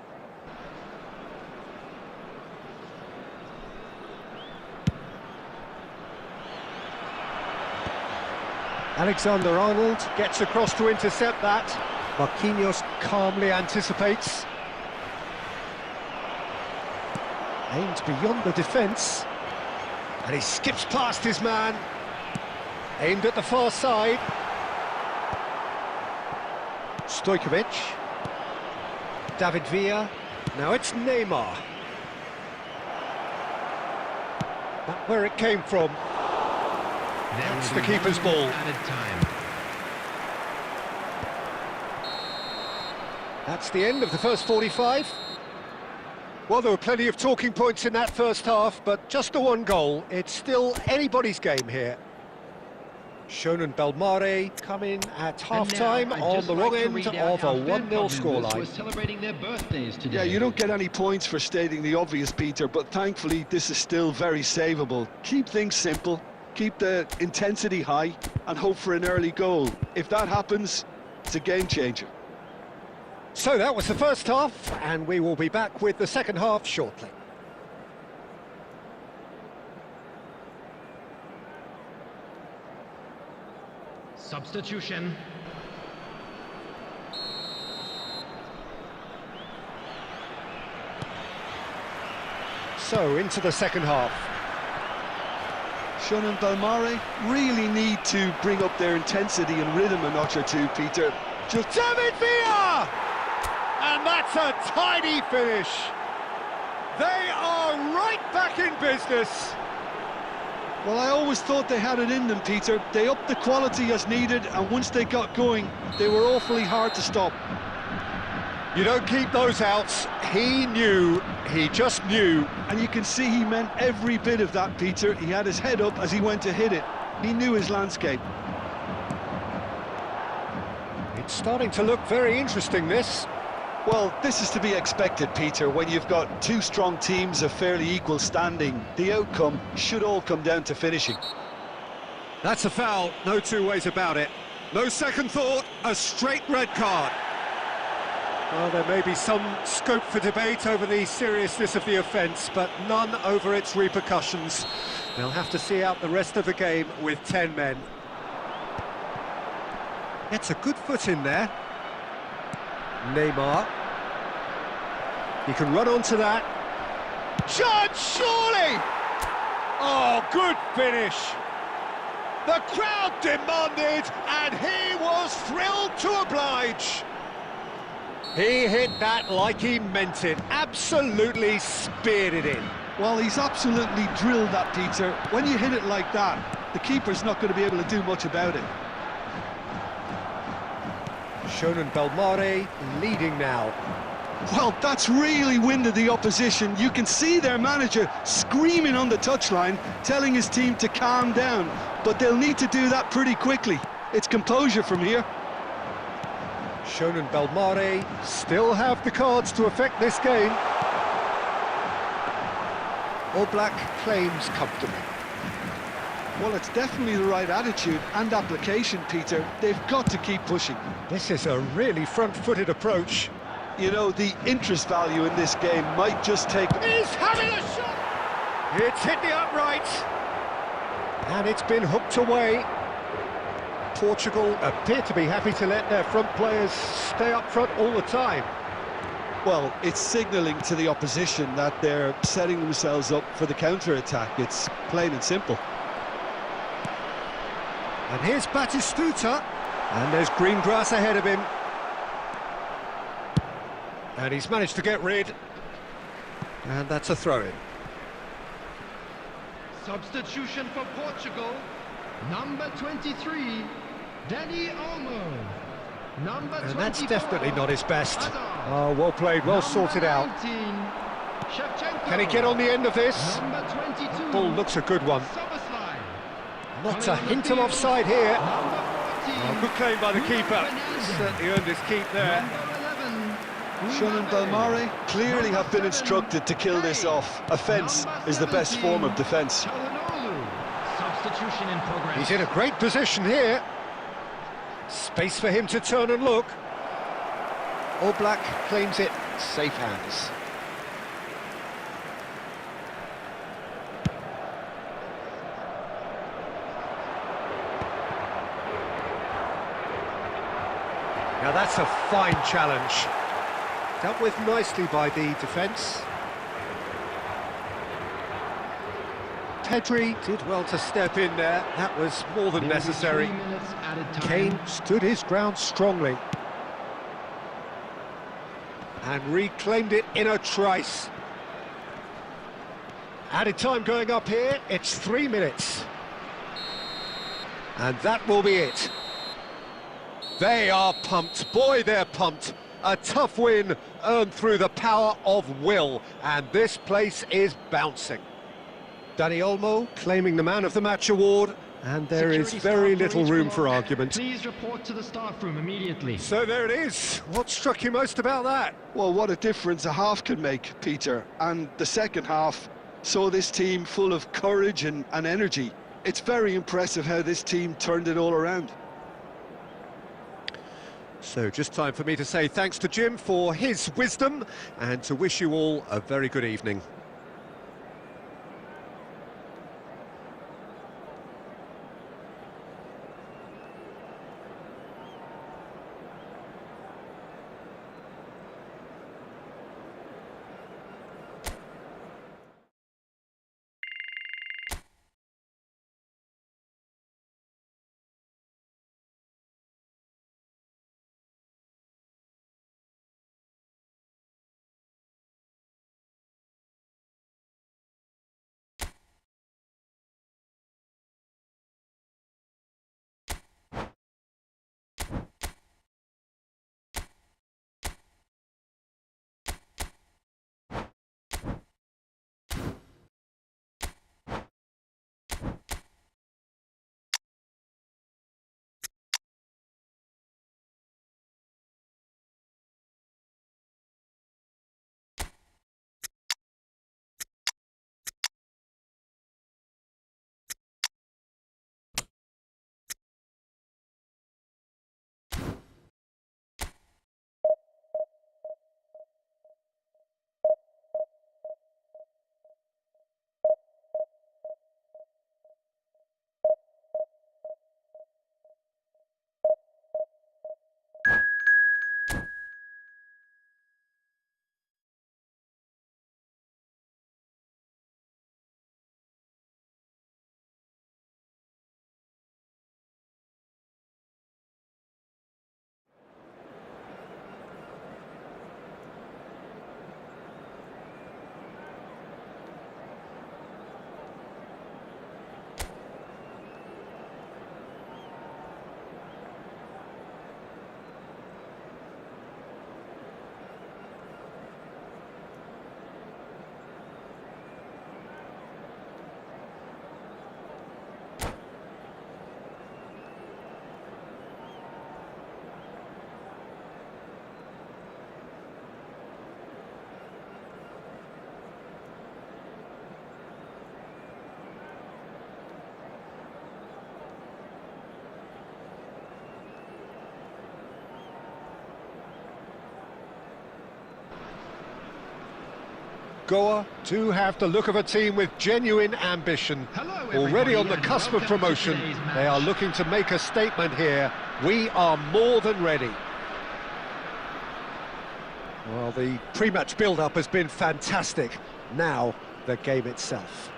Speaker 1: Alexander-Arnold gets across to intercept that. Marquinhos calmly anticipates. Aimed beyond the defence. And he skips past his man. Aimed at the far side. Stojkovic. David Villa. Now it's Neymar. Back where it came from. That's the keeper's ball.
Speaker 4: Added time.
Speaker 1: That's the end of the first 45. Well, there were plenty of talking points in that first half, but just the one goal. It's still anybody's game here. Shonen Belmare come in at half-time on the wrong end of a 1-0 scoreline.
Speaker 4: Celebrating their birthdays today.
Speaker 2: Yeah, you don't get any points for stating the obvious, Peter, but thankfully this is still very savable. Keep things simple, keep the intensity high, and hope for an early goal. If that happens, it's a game changer.
Speaker 1: So that was the first half, and we will be back with the second half shortly.
Speaker 4: Substitution.
Speaker 1: So, into the second half.
Speaker 2: Shonen Belmare really need to bring up their intensity and rhythm a notch or two, Peter.
Speaker 1: Just David Villa! And that's a tidy finish. They are right back in business.
Speaker 2: Well, I always thought they had it in them, Peter. They upped the quality as needed, and once they got going, they were awfully hard to stop.
Speaker 1: You don't keep those outs. He knew, he just knew.
Speaker 2: And you can see he meant every bit of that, Peter. He had his head up as he went to hit it. He knew his landscape.
Speaker 1: It's starting to look very interesting, this.
Speaker 2: Well, this is to be expected, Peter. When you've got two strong teams of fairly equal standing, the outcome should all come down to finishing.
Speaker 1: That's a foul, no two ways about it. No second thought, a straight red card. Well, there may be some scope for debate over the seriousness of the offence, but none over its repercussions. They'll have to see out the rest of the game with 10 men. Gets a good foot in there. Neymar. He can run onto that. Shot, surely! Oh, good finish. The crowd demanded, and he was thrilled to oblige. He hit that like he meant it, absolutely speared it in.
Speaker 2: Well, he's absolutely drilled that, Peter. When you hit it like that, the keeper's not going to be able to do much about it.
Speaker 1: Shonen Belmare leading now.
Speaker 2: Well, that's really winded the opposition. You can see their manager screaming on the touchline, telling his team to calm down. But they'll need to do that pretty quickly. It's composure from here.
Speaker 1: Shonen Belmare still have the cards to affect this game. All Black claims comfortably.
Speaker 2: Well, it's definitely the right attitude and application, Peter. They've got to keep pushing.
Speaker 1: This is a really front-footed approach.
Speaker 2: You know, the interest value in this game might just take...
Speaker 1: He's having a shot! It's hit the upright. And it's been hooked away. Portugal appear to be happy to let their front players stay up front all the time.
Speaker 2: Well, it's signalling to the opposition that they're setting themselves up for the counter-attack. It's plain and simple.
Speaker 1: And here's Batistuta, and there's green grass ahead of him. And he's managed to get rid. And that's a throw-in.
Speaker 3: Substitution for Portugal. Number 23, Danny Olmo. Number 24,
Speaker 1: And that's definitely not his best.
Speaker 3: Hazard.
Speaker 1: Oh, well played, well
Speaker 3: Number
Speaker 1: sorted out.
Speaker 3: 19, Shevchenko.
Speaker 1: Can he get on the end of this?
Speaker 3: Number 22,
Speaker 1: Ball looks a good one.
Speaker 3: Soboslai.
Speaker 1: Not
Speaker 3: Coming
Speaker 1: a
Speaker 3: on the
Speaker 1: hint of
Speaker 3: field,
Speaker 1: offside here.
Speaker 3: Number 14,
Speaker 1: Oh, good claim by the
Speaker 3: Bruno
Speaker 1: keeper.
Speaker 3: Fernandes.
Speaker 1: Certainly earned his keep there.
Speaker 3: Number 11,
Speaker 2: Shonen Belmare clearly have been instructed to kill this off. Offence is the best form of defence.
Speaker 3: Calhanoglu.
Speaker 4: Substitution in progress.
Speaker 1: He's in a great position here. Space for him to turn and look. All Black claims it. Safe hands. Now that's a fine challenge. Dealt with nicely by the defence. Pedri did well to step in there. That was more than necessary.
Speaker 3: 3 minutes added time.
Speaker 1: Kane stood his ground strongly. And reclaimed it in a trice. Added time going up here, it's 3 minutes. And that will be it. They are pumped, boy they're pumped. A tough win earned through the power of will, and this place is bouncing. Dani Olmo claiming the Man of the Match award, and there is
Speaker 3: Security
Speaker 1: very
Speaker 3: staff
Speaker 1: little
Speaker 3: each
Speaker 1: room
Speaker 3: block.
Speaker 1: for argument.
Speaker 3: Please report to the staff room immediately.
Speaker 1: So there it is. What struck you most about that?
Speaker 2: Well, what a difference a half can make, Peter. And the second half saw this team full of courage and energy. It's very impressive how this team turned it all around.
Speaker 1: So just time for me to say thanks to Jim for his wisdom and to wish you all a very good evening. Goa do have the look of a team with genuine ambition.
Speaker 3: Hello,
Speaker 1: Already
Speaker 3: everybody,
Speaker 1: on the
Speaker 3: and
Speaker 1: cusp of
Speaker 3: welcome to
Speaker 1: promotion,
Speaker 3: today's match.
Speaker 1: they are looking to make a statement here. We are more than ready. Well, the pre-match build-up has been fantastic. Now, the game itself.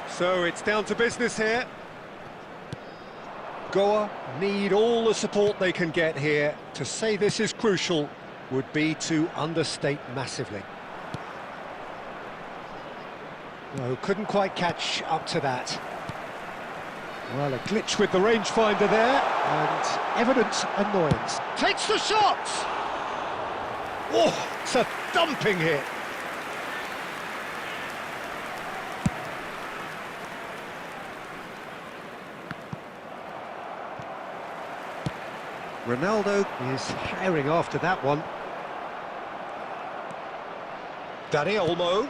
Speaker 1: So it's down to business here. Goa need all the support they can get here. To say this is crucial would be to understate massively. No, couldn't quite catch up to that. Well, a glitch with the rangefinder there, and evident annoyance. Takes the shot! Oh, it's a thumping hit. Ronaldo is herring after that one. Dani Olmo.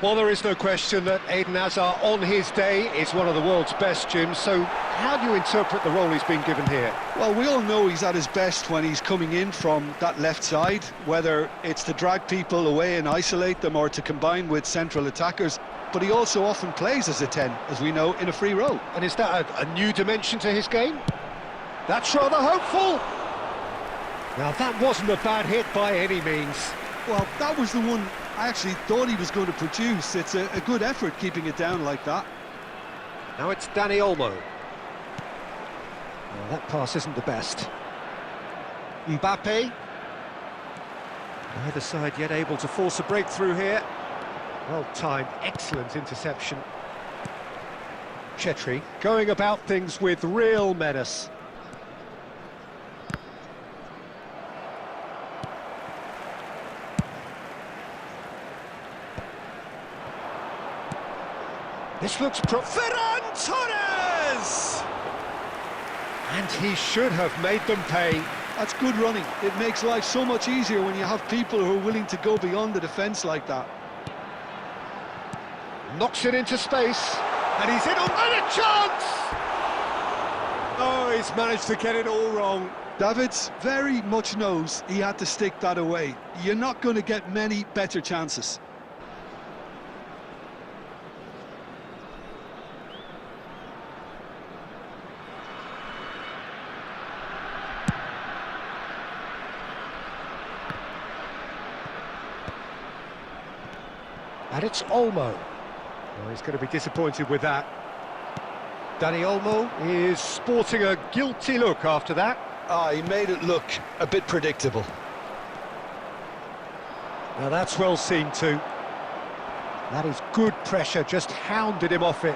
Speaker 1: Well, there is no question that Eden Hazard on his day is one of the world's best, Jim, so how do you interpret the role he's been given here?
Speaker 2: Well, we all know he's at his best when he's coming in from that left side, whether it's to drag people away and isolate them or to combine with central attackers, but he also often plays as a 10, as we know, in a free role.
Speaker 1: And is that a new dimension to his game? That's rather hopeful. Now, that wasn't a bad hit by any means.
Speaker 2: Well, that was the one I actually thought he was going to produce. It's a good effort keeping it down like that.
Speaker 1: Now it's Dani Olmo. Well, that pass isn't the best. Mbappe. Neither side yet able to force a breakthrough here. Well timed, excellent interception. Chetri going about things with real menace. This looks Ferran Torres! And he should have made them pay.
Speaker 2: That's good running. It makes life so much easier when you have people who are willing to go beyond the defence like that.
Speaker 1: Knocks it into space, and he's in on a chance! Oh, he's managed to get it all wrong.
Speaker 2: Davids very much knows he had to stick that away. You're not going to get many better chances.
Speaker 1: And it's Olmo. Oh, he's going to be disappointed with that. Dani Olmo is sporting a guilty look after that.
Speaker 2: He made it look a bit predictable.
Speaker 1: Now that's well seen too. That is good pressure, just hounded him off it.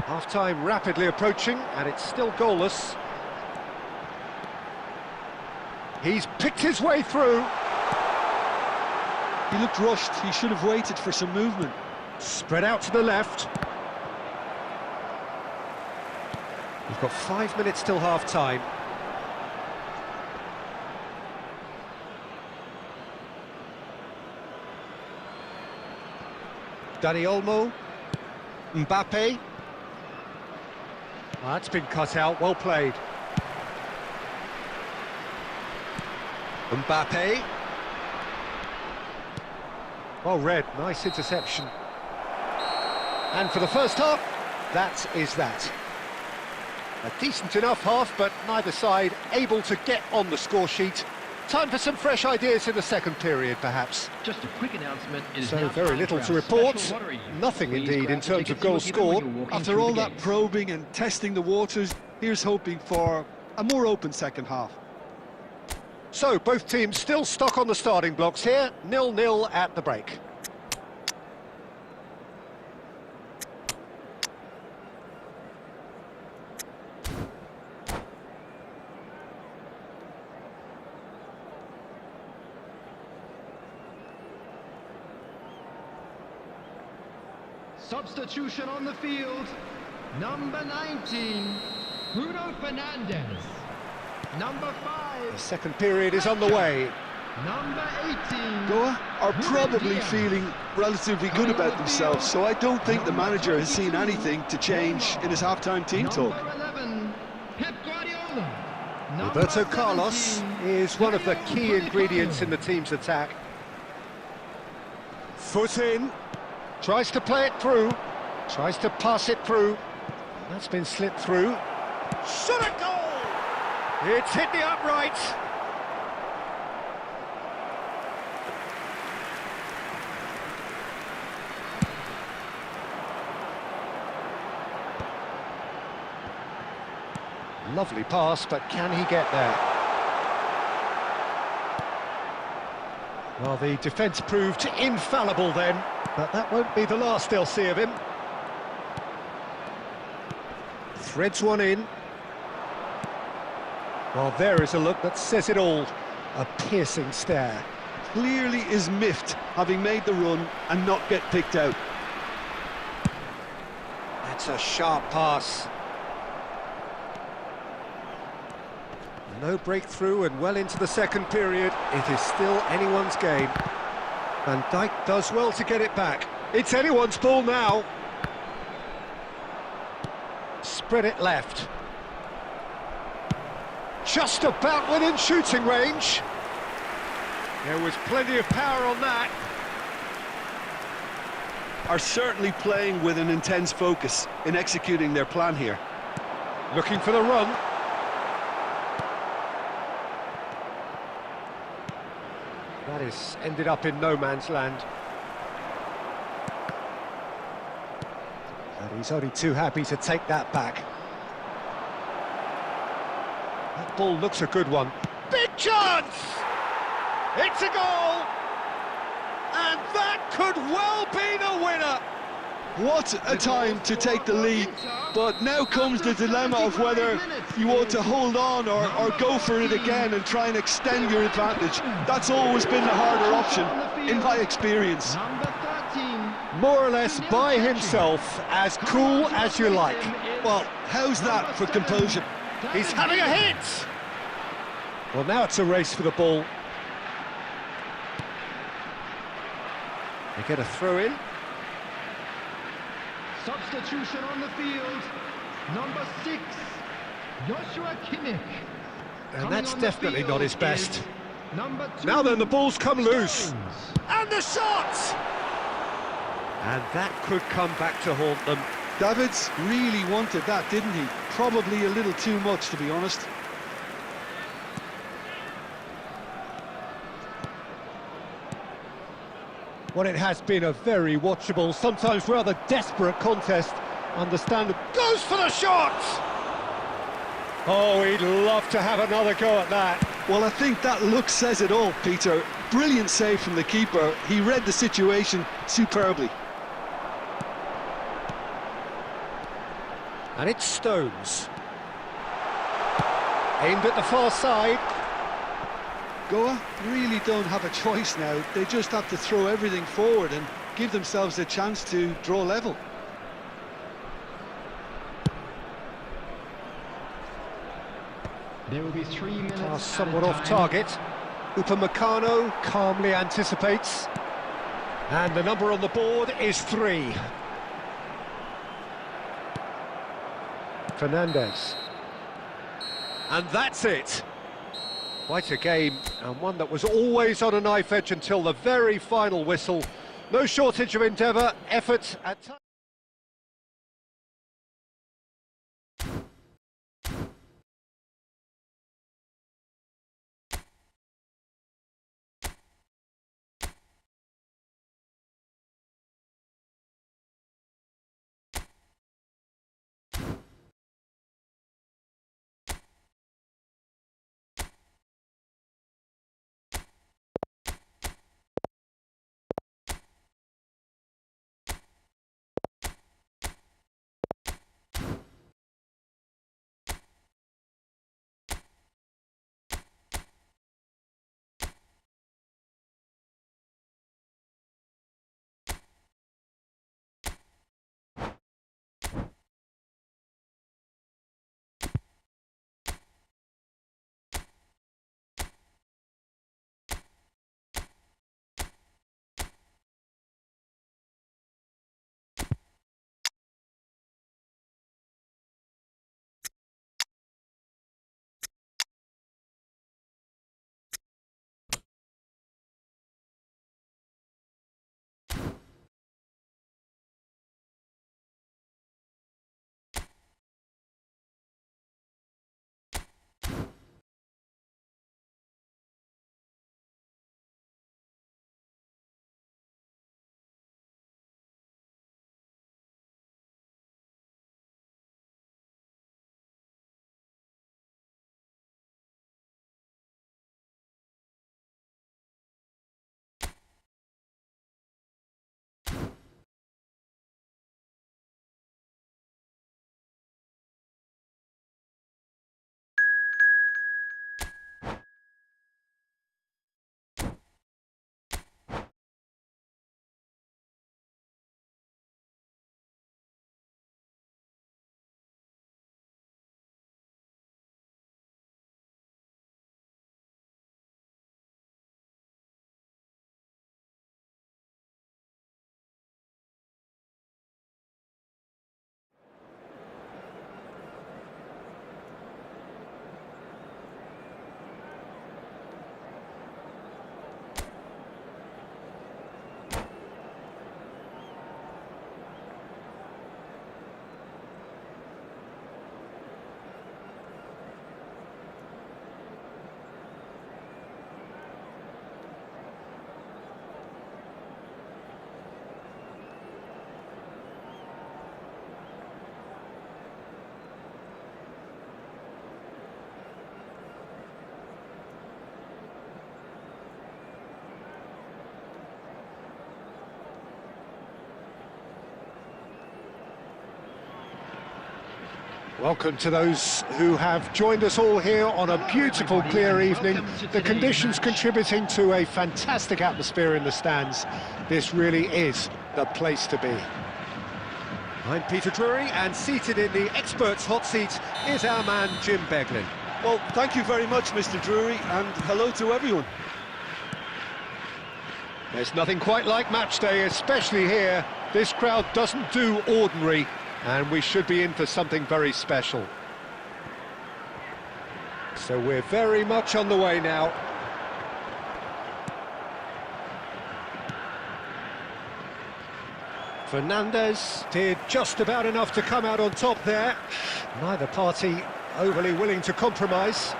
Speaker 1: Half-time rapidly approaching, and it's still goalless. He's picked his way through.
Speaker 2: He looked rushed. He should have waited for some movement.
Speaker 1: Spread out to the left. We've got 5 minutes till half-time. Dani Olmo. Mbappe. Oh, that's been cut out, well played. Mbappe. Well read, nice interception. And for the first half, that is that. A decent enough half, but neither side able to get on the score sheet. Time for some fresh ideas in the second period, perhaps.
Speaker 4: Just a quick announcement. It is
Speaker 1: So
Speaker 4: now
Speaker 1: very
Speaker 4: time
Speaker 1: little
Speaker 4: for
Speaker 1: to
Speaker 4: our
Speaker 1: report.
Speaker 4: special lottery.
Speaker 1: Nothing
Speaker 4: Please
Speaker 1: indeed
Speaker 4: grab
Speaker 1: in
Speaker 4: the
Speaker 1: terms of
Speaker 4: tickets you were
Speaker 1: goals
Speaker 4: given when
Speaker 1: scored.
Speaker 4: you were walking
Speaker 2: After
Speaker 4: through
Speaker 2: all
Speaker 4: the
Speaker 2: that
Speaker 4: gates.
Speaker 2: probing and testing the waters, here's hoping for a more open second half.
Speaker 1: So both teams still stuck on the starting blocks here, 0-0 at the break.
Speaker 3: Substitution on the field. Number 19, Bruno Fernandes. Number
Speaker 1: The
Speaker 3: 5,
Speaker 1: second period is on the way.
Speaker 3: number 18.
Speaker 2: Goa are probably feeling relatively good about themselves, so I don't think the manager has seen anything to change in his half-time team talk.
Speaker 3: Number 11, Pep Guardiola.
Speaker 1: Roberto Carlos is one of the key ingredients in the team's attack. Foot in, tries to play it through, tries to pass it through. That's been slipped through. Shot a goal! It's hit the uprights. Lovely pass, but can he get there? Well, the defence proved infallible then, but that won't be the last they'll see of him. Threads one in. Well, there is a look that says it all. A piercing stare.
Speaker 2: Clearly is miffed, having made the run and not get picked out.
Speaker 1: That's a sharp pass. No breakthrough and well into the second period. It is still anyone's game. Van Dijk does well to get it back. It's anyone's ball now. Spread it left. Just about within shooting range. There was plenty of power on that.
Speaker 2: Are certainly playing with an intense focus in executing their plan here.
Speaker 1: Looking for the run. That is ended up in no man's land. And he's only too happy to take that back. That ball looks a good one. Big chance! It's a goal! And that could well be the winner!
Speaker 2: What a time to take the lead, but now comes the dilemma of whether you want to hold on or go for it again and try and extend your advantage. That's always been the harder option, in my experience.
Speaker 3: Number 13.
Speaker 1: More or less by himself, as cool as you like.
Speaker 2: Well, how's that for composure?
Speaker 1: He's having a hit! Well, now it's a race for the ball. They get a throw in.
Speaker 3: Substitution on the field. Number 6, Joshua Kimmich.
Speaker 1: And
Speaker 3: Coming
Speaker 1: that's
Speaker 3: on the
Speaker 1: definitely
Speaker 3: field
Speaker 1: not his
Speaker 3: is
Speaker 1: best.
Speaker 3: Number 2,
Speaker 1: Now then, the ball's come loose.
Speaker 3: Stones.
Speaker 1: And the shot! And that could come back to haunt them.
Speaker 2: Davids really wanted that, didn't he? Probably a little too much, to be honest.
Speaker 1: Well, it has been a very watchable, sometimes rather desperate contest. Understandable. Goes for the shot! Oh, he'd love to have another go at that.
Speaker 2: Well, I think that look says it all, Peter. Brilliant save from the keeper. He read the situation superbly.
Speaker 1: And it's Stones. Aimed at the far side.
Speaker 2: Goa really don't have a choice now. They just have to throw everything forward and give themselves a chance to draw level.
Speaker 3: There will be 3 minutes.
Speaker 1: Pass
Speaker 3: at a
Speaker 1: somewhat off
Speaker 3: time.
Speaker 1: target. Upamecano calmly anticipates. And the number on the board is 3. Fernandez. And that's it. Quite a game, and one that was always on a knife edge until the very final whistle. No shortage of endeavour, effort at times. Welcome to those who have joined us all here on a beautiful, clear evening. The conditions contributing to a fantastic atmosphere in the stands. This really is the place to be. I'm Peter Drury, and seated in the experts' hot seat is our man Jim Beglin.
Speaker 2: Well, thank you very much, Mr. Drury, and hello to everyone.
Speaker 1: There's nothing quite like match day, especially here. This crowd doesn't do ordinary, and we should be in for something very special. So we're very much on the way now. Fernandez did just about enough to come out on top there. Neither party overly willing to compromise.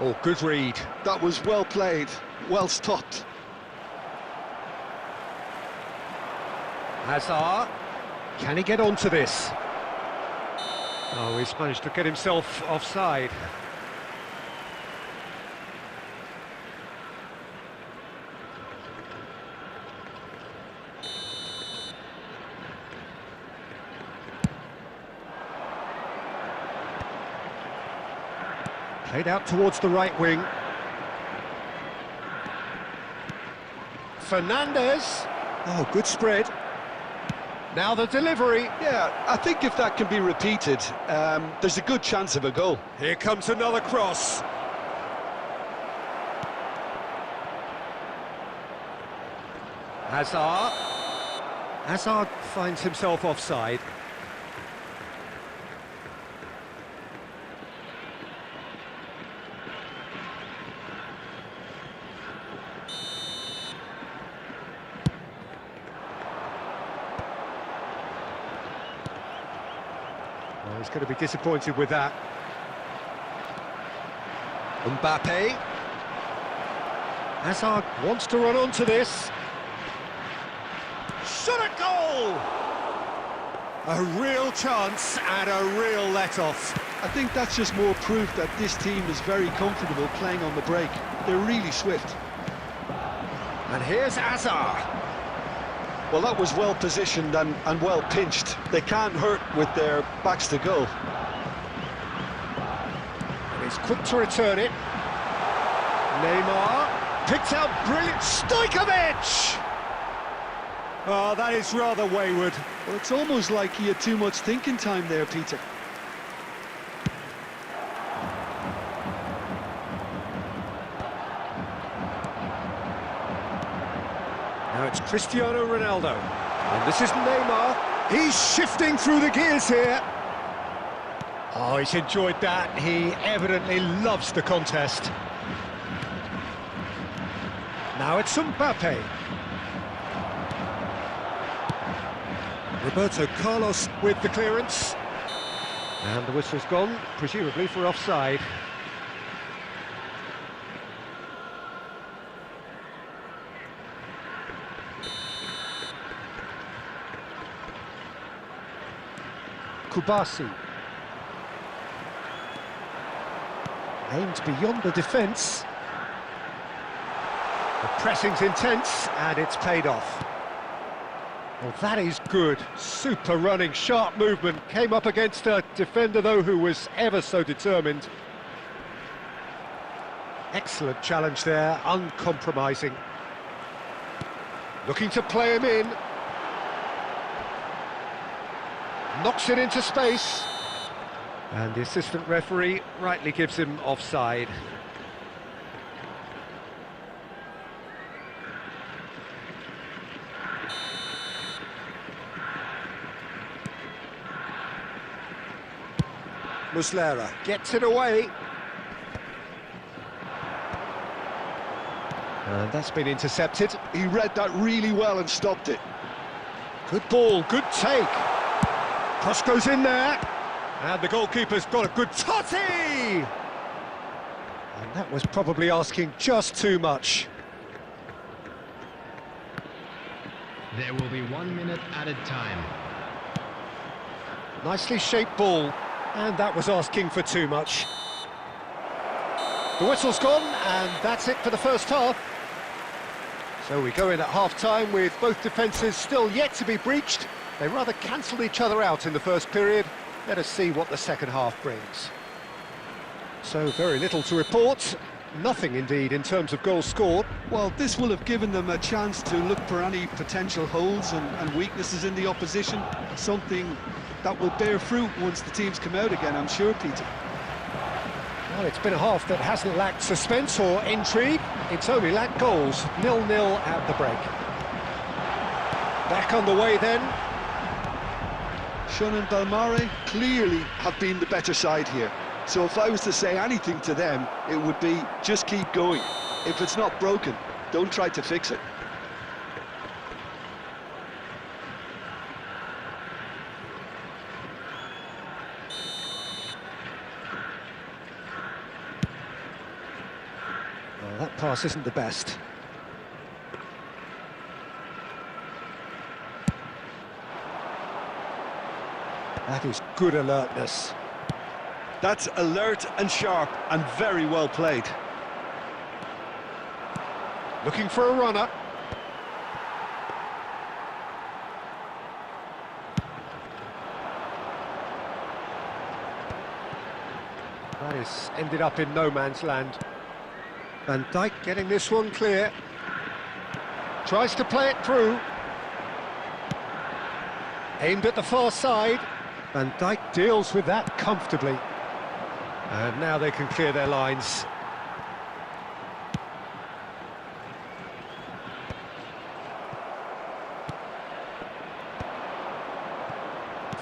Speaker 1: Oh, good read.
Speaker 2: That was well played, well stopped.
Speaker 1: Hazard, can he get onto this? Oh, he's managed to get himself offside. Played out towards the right wing. Fernandez. Oh, good spread. Now the delivery.
Speaker 2: Yeah, I think if that can be repeated, there's a good chance of a goal.
Speaker 1: Here comes another cross. Hazard. Hazard finds himself offside. Well, he's going to be disappointed with that. Mbappe. Hazard wants to run onto this. Shot at goal! A real chance and a real let-off.
Speaker 2: I think that's just more proof that this team is very comfortable playing on the break. They're really swift.
Speaker 1: And here's Hazard.
Speaker 2: Well, that was well positioned and well pinched. They can't hurt with their backs to goal.
Speaker 1: And he's quick to return it. Neymar picked out brilliant. Stojkovic! Oh, that is rather wayward.
Speaker 2: Well, it's almost like he had too much thinking time there, Peter.
Speaker 1: Now it's Cristiano Ronaldo. And this is Neymar. He's shifting through the gears here. Oh, he's enjoyed that. He evidently loves the contest. Now it's Mbappe. Roberto Carlos with the clearance. And the whistle's gone, presumably for offside. Kubasi. Aimed beyond the defence. The pressing's intense, and it's paid off. Well, that is good. Super running, sharp movement. Came up against a defender, though, who was ever so determined. Excellent challenge there, uncompromising. Looking to play him in. Knocks it into space. And the assistant referee rightly gives him offside. Muslera gets it away. And that's been intercepted.
Speaker 2: He read that really well and stopped it.
Speaker 1: Good ball, good take. Cross goes in there. And the goalkeeper's got a good totty! And that was probably asking just too much.
Speaker 4: There will be 1 minute added time.
Speaker 1: Nicely shaped ball. And that was asking for too much. The whistle's gone, and that's it for the first half. So we go in at half-time with both defences still yet to be breached. They rather cancelled each other out in the first period. Let us see what the second half brings. So very little to report. Nothing, indeed, in terms of goals scored.
Speaker 2: Well, this will have given them a chance to look for any potential holes and weaknesses in the opposition. Something that will bear fruit once the teams come out again, I'm sure, Peter.
Speaker 1: Well, it's been a half that hasn't lacked suspense or intrigue. It's only lacked goals. 0-0 at the break. Back on the way then.
Speaker 2: Shun and Belmare clearly have been the better side here. So if I was to say anything to them, it would be just keep going. If it's not broken, don't try to fix it.
Speaker 1: Well, that pass isn't the best. That is good alertness.
Speaker 2: That's alert and sharp and very well played.
Speaker 1: Looking for a runner. That is ended up in no man's land. Van Dijk getting this one clear. Tries to play it through. Aimed at the far side. Van Dijk deals with that comfortably. And now they can clear their lines.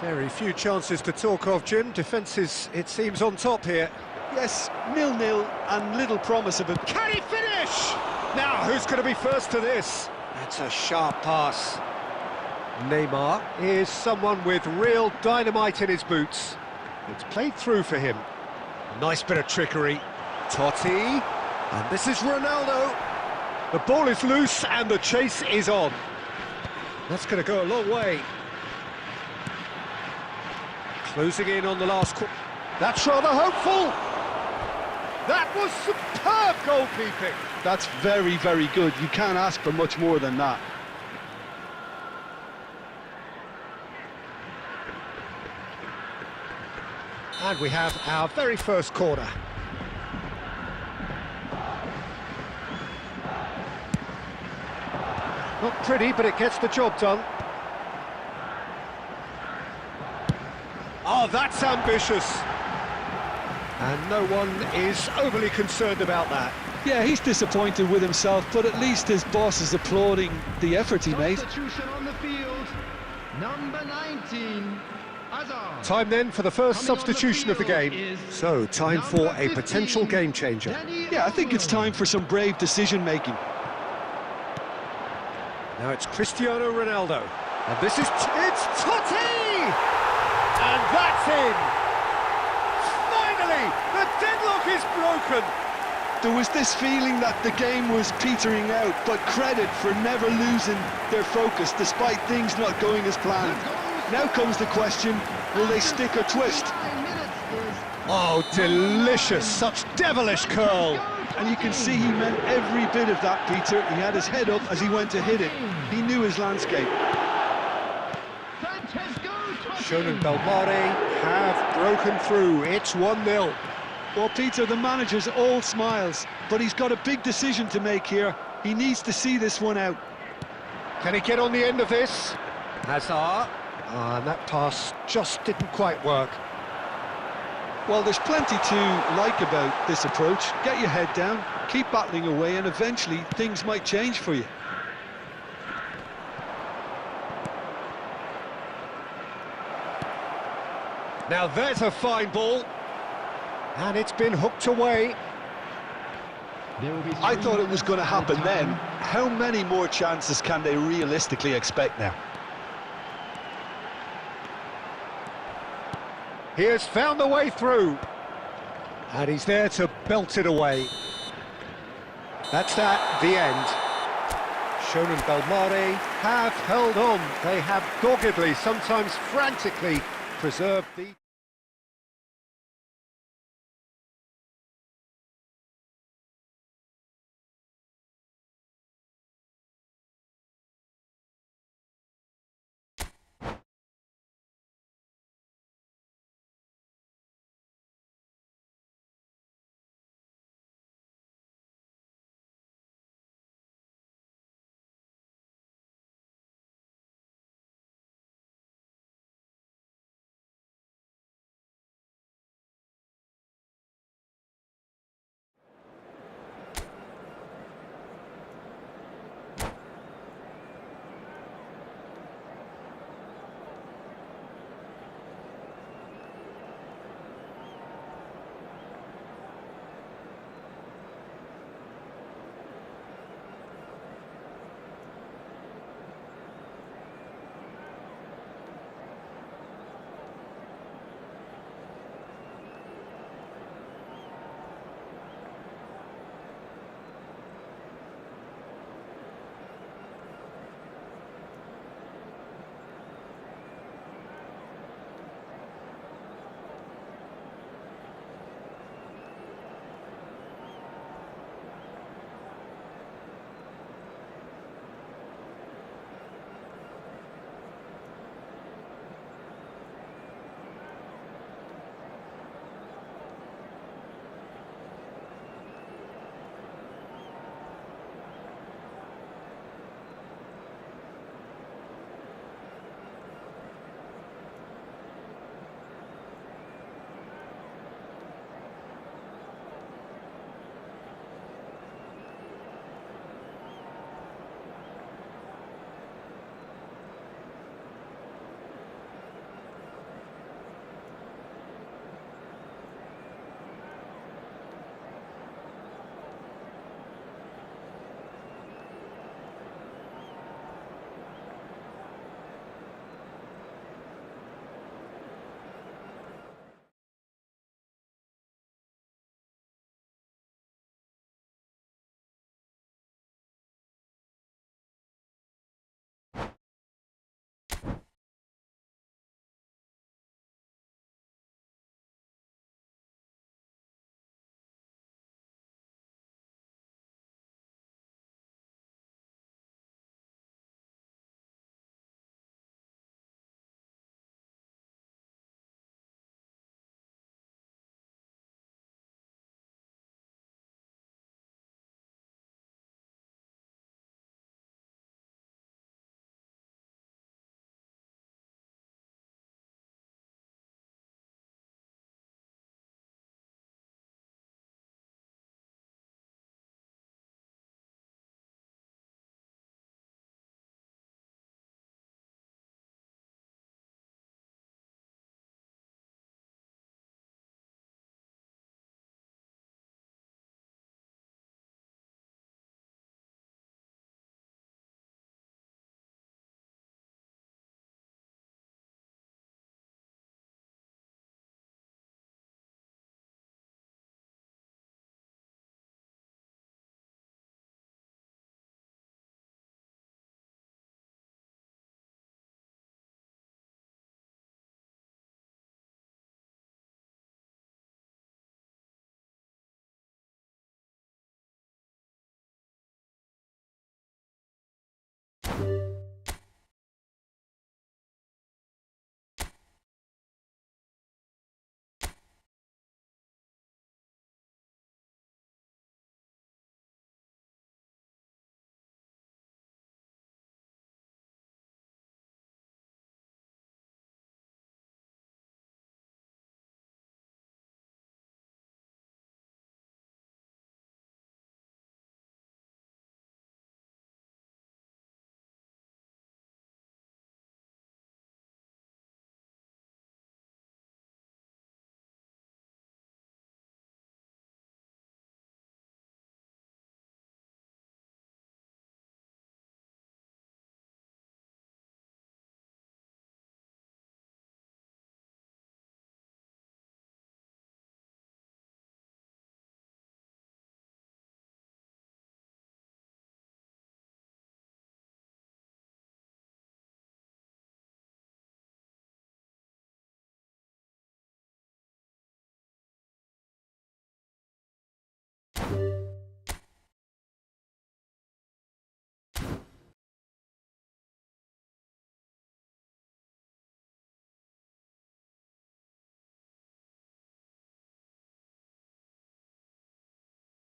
Speaker 1: Very few chances to talk of, Jim. Defence is, it seems, on top here.
Speaker 2: Yes, 0-0 and little promise of it.
Speaker 1: Can he finish? Now, who's going to be first to this? That's a sharp pass. Neymar is someone with real dynamite in his boots. It's played through for him. Nice bit of trickery. Totti. And this is Ronaldo. The ball is loose and the chase is on. That's going to go a long way. Closing in on the last quarter. That's rather hopeful. That was superb goalkeeping.
Speaker 2: That's very, very good. You can't ask for much more than that.
Speaker 1: And we have our very first corner. Not pretty, but it gets the job done. Oh, that's ambitious. And no one is overly concerned about that.
Speaker 2: Yeah, he's disappointed with himself, but at least his boss is applauding the effort he made.
Speaker 3: Substitution on the field. Number 19. Hazard.
Speaker 1: Time then for the first
Speaker 3: Coming on the
Speaker 1: substitution of the
Speaker 3: field
Speaker 1: game.
Speaker 3: is
Speaker 1: So, time for
Speaker 3: number
Speaker 1: a potential
Speaker 3: 15,
Speaker 1: game changer.
Speaker 2: Yeah, I think it's time for some brave decision-making.
Speaker 1: Now it's Cristiano Ronaldo. And this is... It's Totti! And that's in! Finally, the deadlock is broken!
Speaker 2: There was this feeling that the game was petering out, but credit for never losing their focus despite things not going as planned. Now comes the question, will they stick or twist?
Speaker 3: 9 minutes is
Speaker 1: Oh, delicious, such devilish curl.
Speaker 2: And you can see he meant every bit of that, Peter. He had his head up as he went to hit it. He knew his landscape.
Speaker 3: Francesco Totti.
Speaker 1: Shun and Belmare have broken through. It's 1-0.
Speaker 2: Well, Peter, the manager's all smiles, but he's got a big decision to make here. He needs to see this one out.
Speaker 1: Can he get on the end of this? Hazard. And that pass just didn't quite work.
Speaker 2: Well, there's plenty to like about this approach. Get your head down, keep battling away, and eventually things might change for you.
Speaker 1: Now there's a fine ball. And it's been hooked away.
Speaker 4: There will be
Speaker 2: I
Speaker 4: 3
Speaker 2: thought it was going to
Speaker 4: minutes added
Speaker 2: happen then.
Speaker 4: time.
Speaker 2: How many more chances can they realistically expect now?
Speaker 1: He has found the way through. And he's there to belt it away. That's that, the end. Shun and Belmare have held on. They have doggedly, sometimes frantically, preserved the...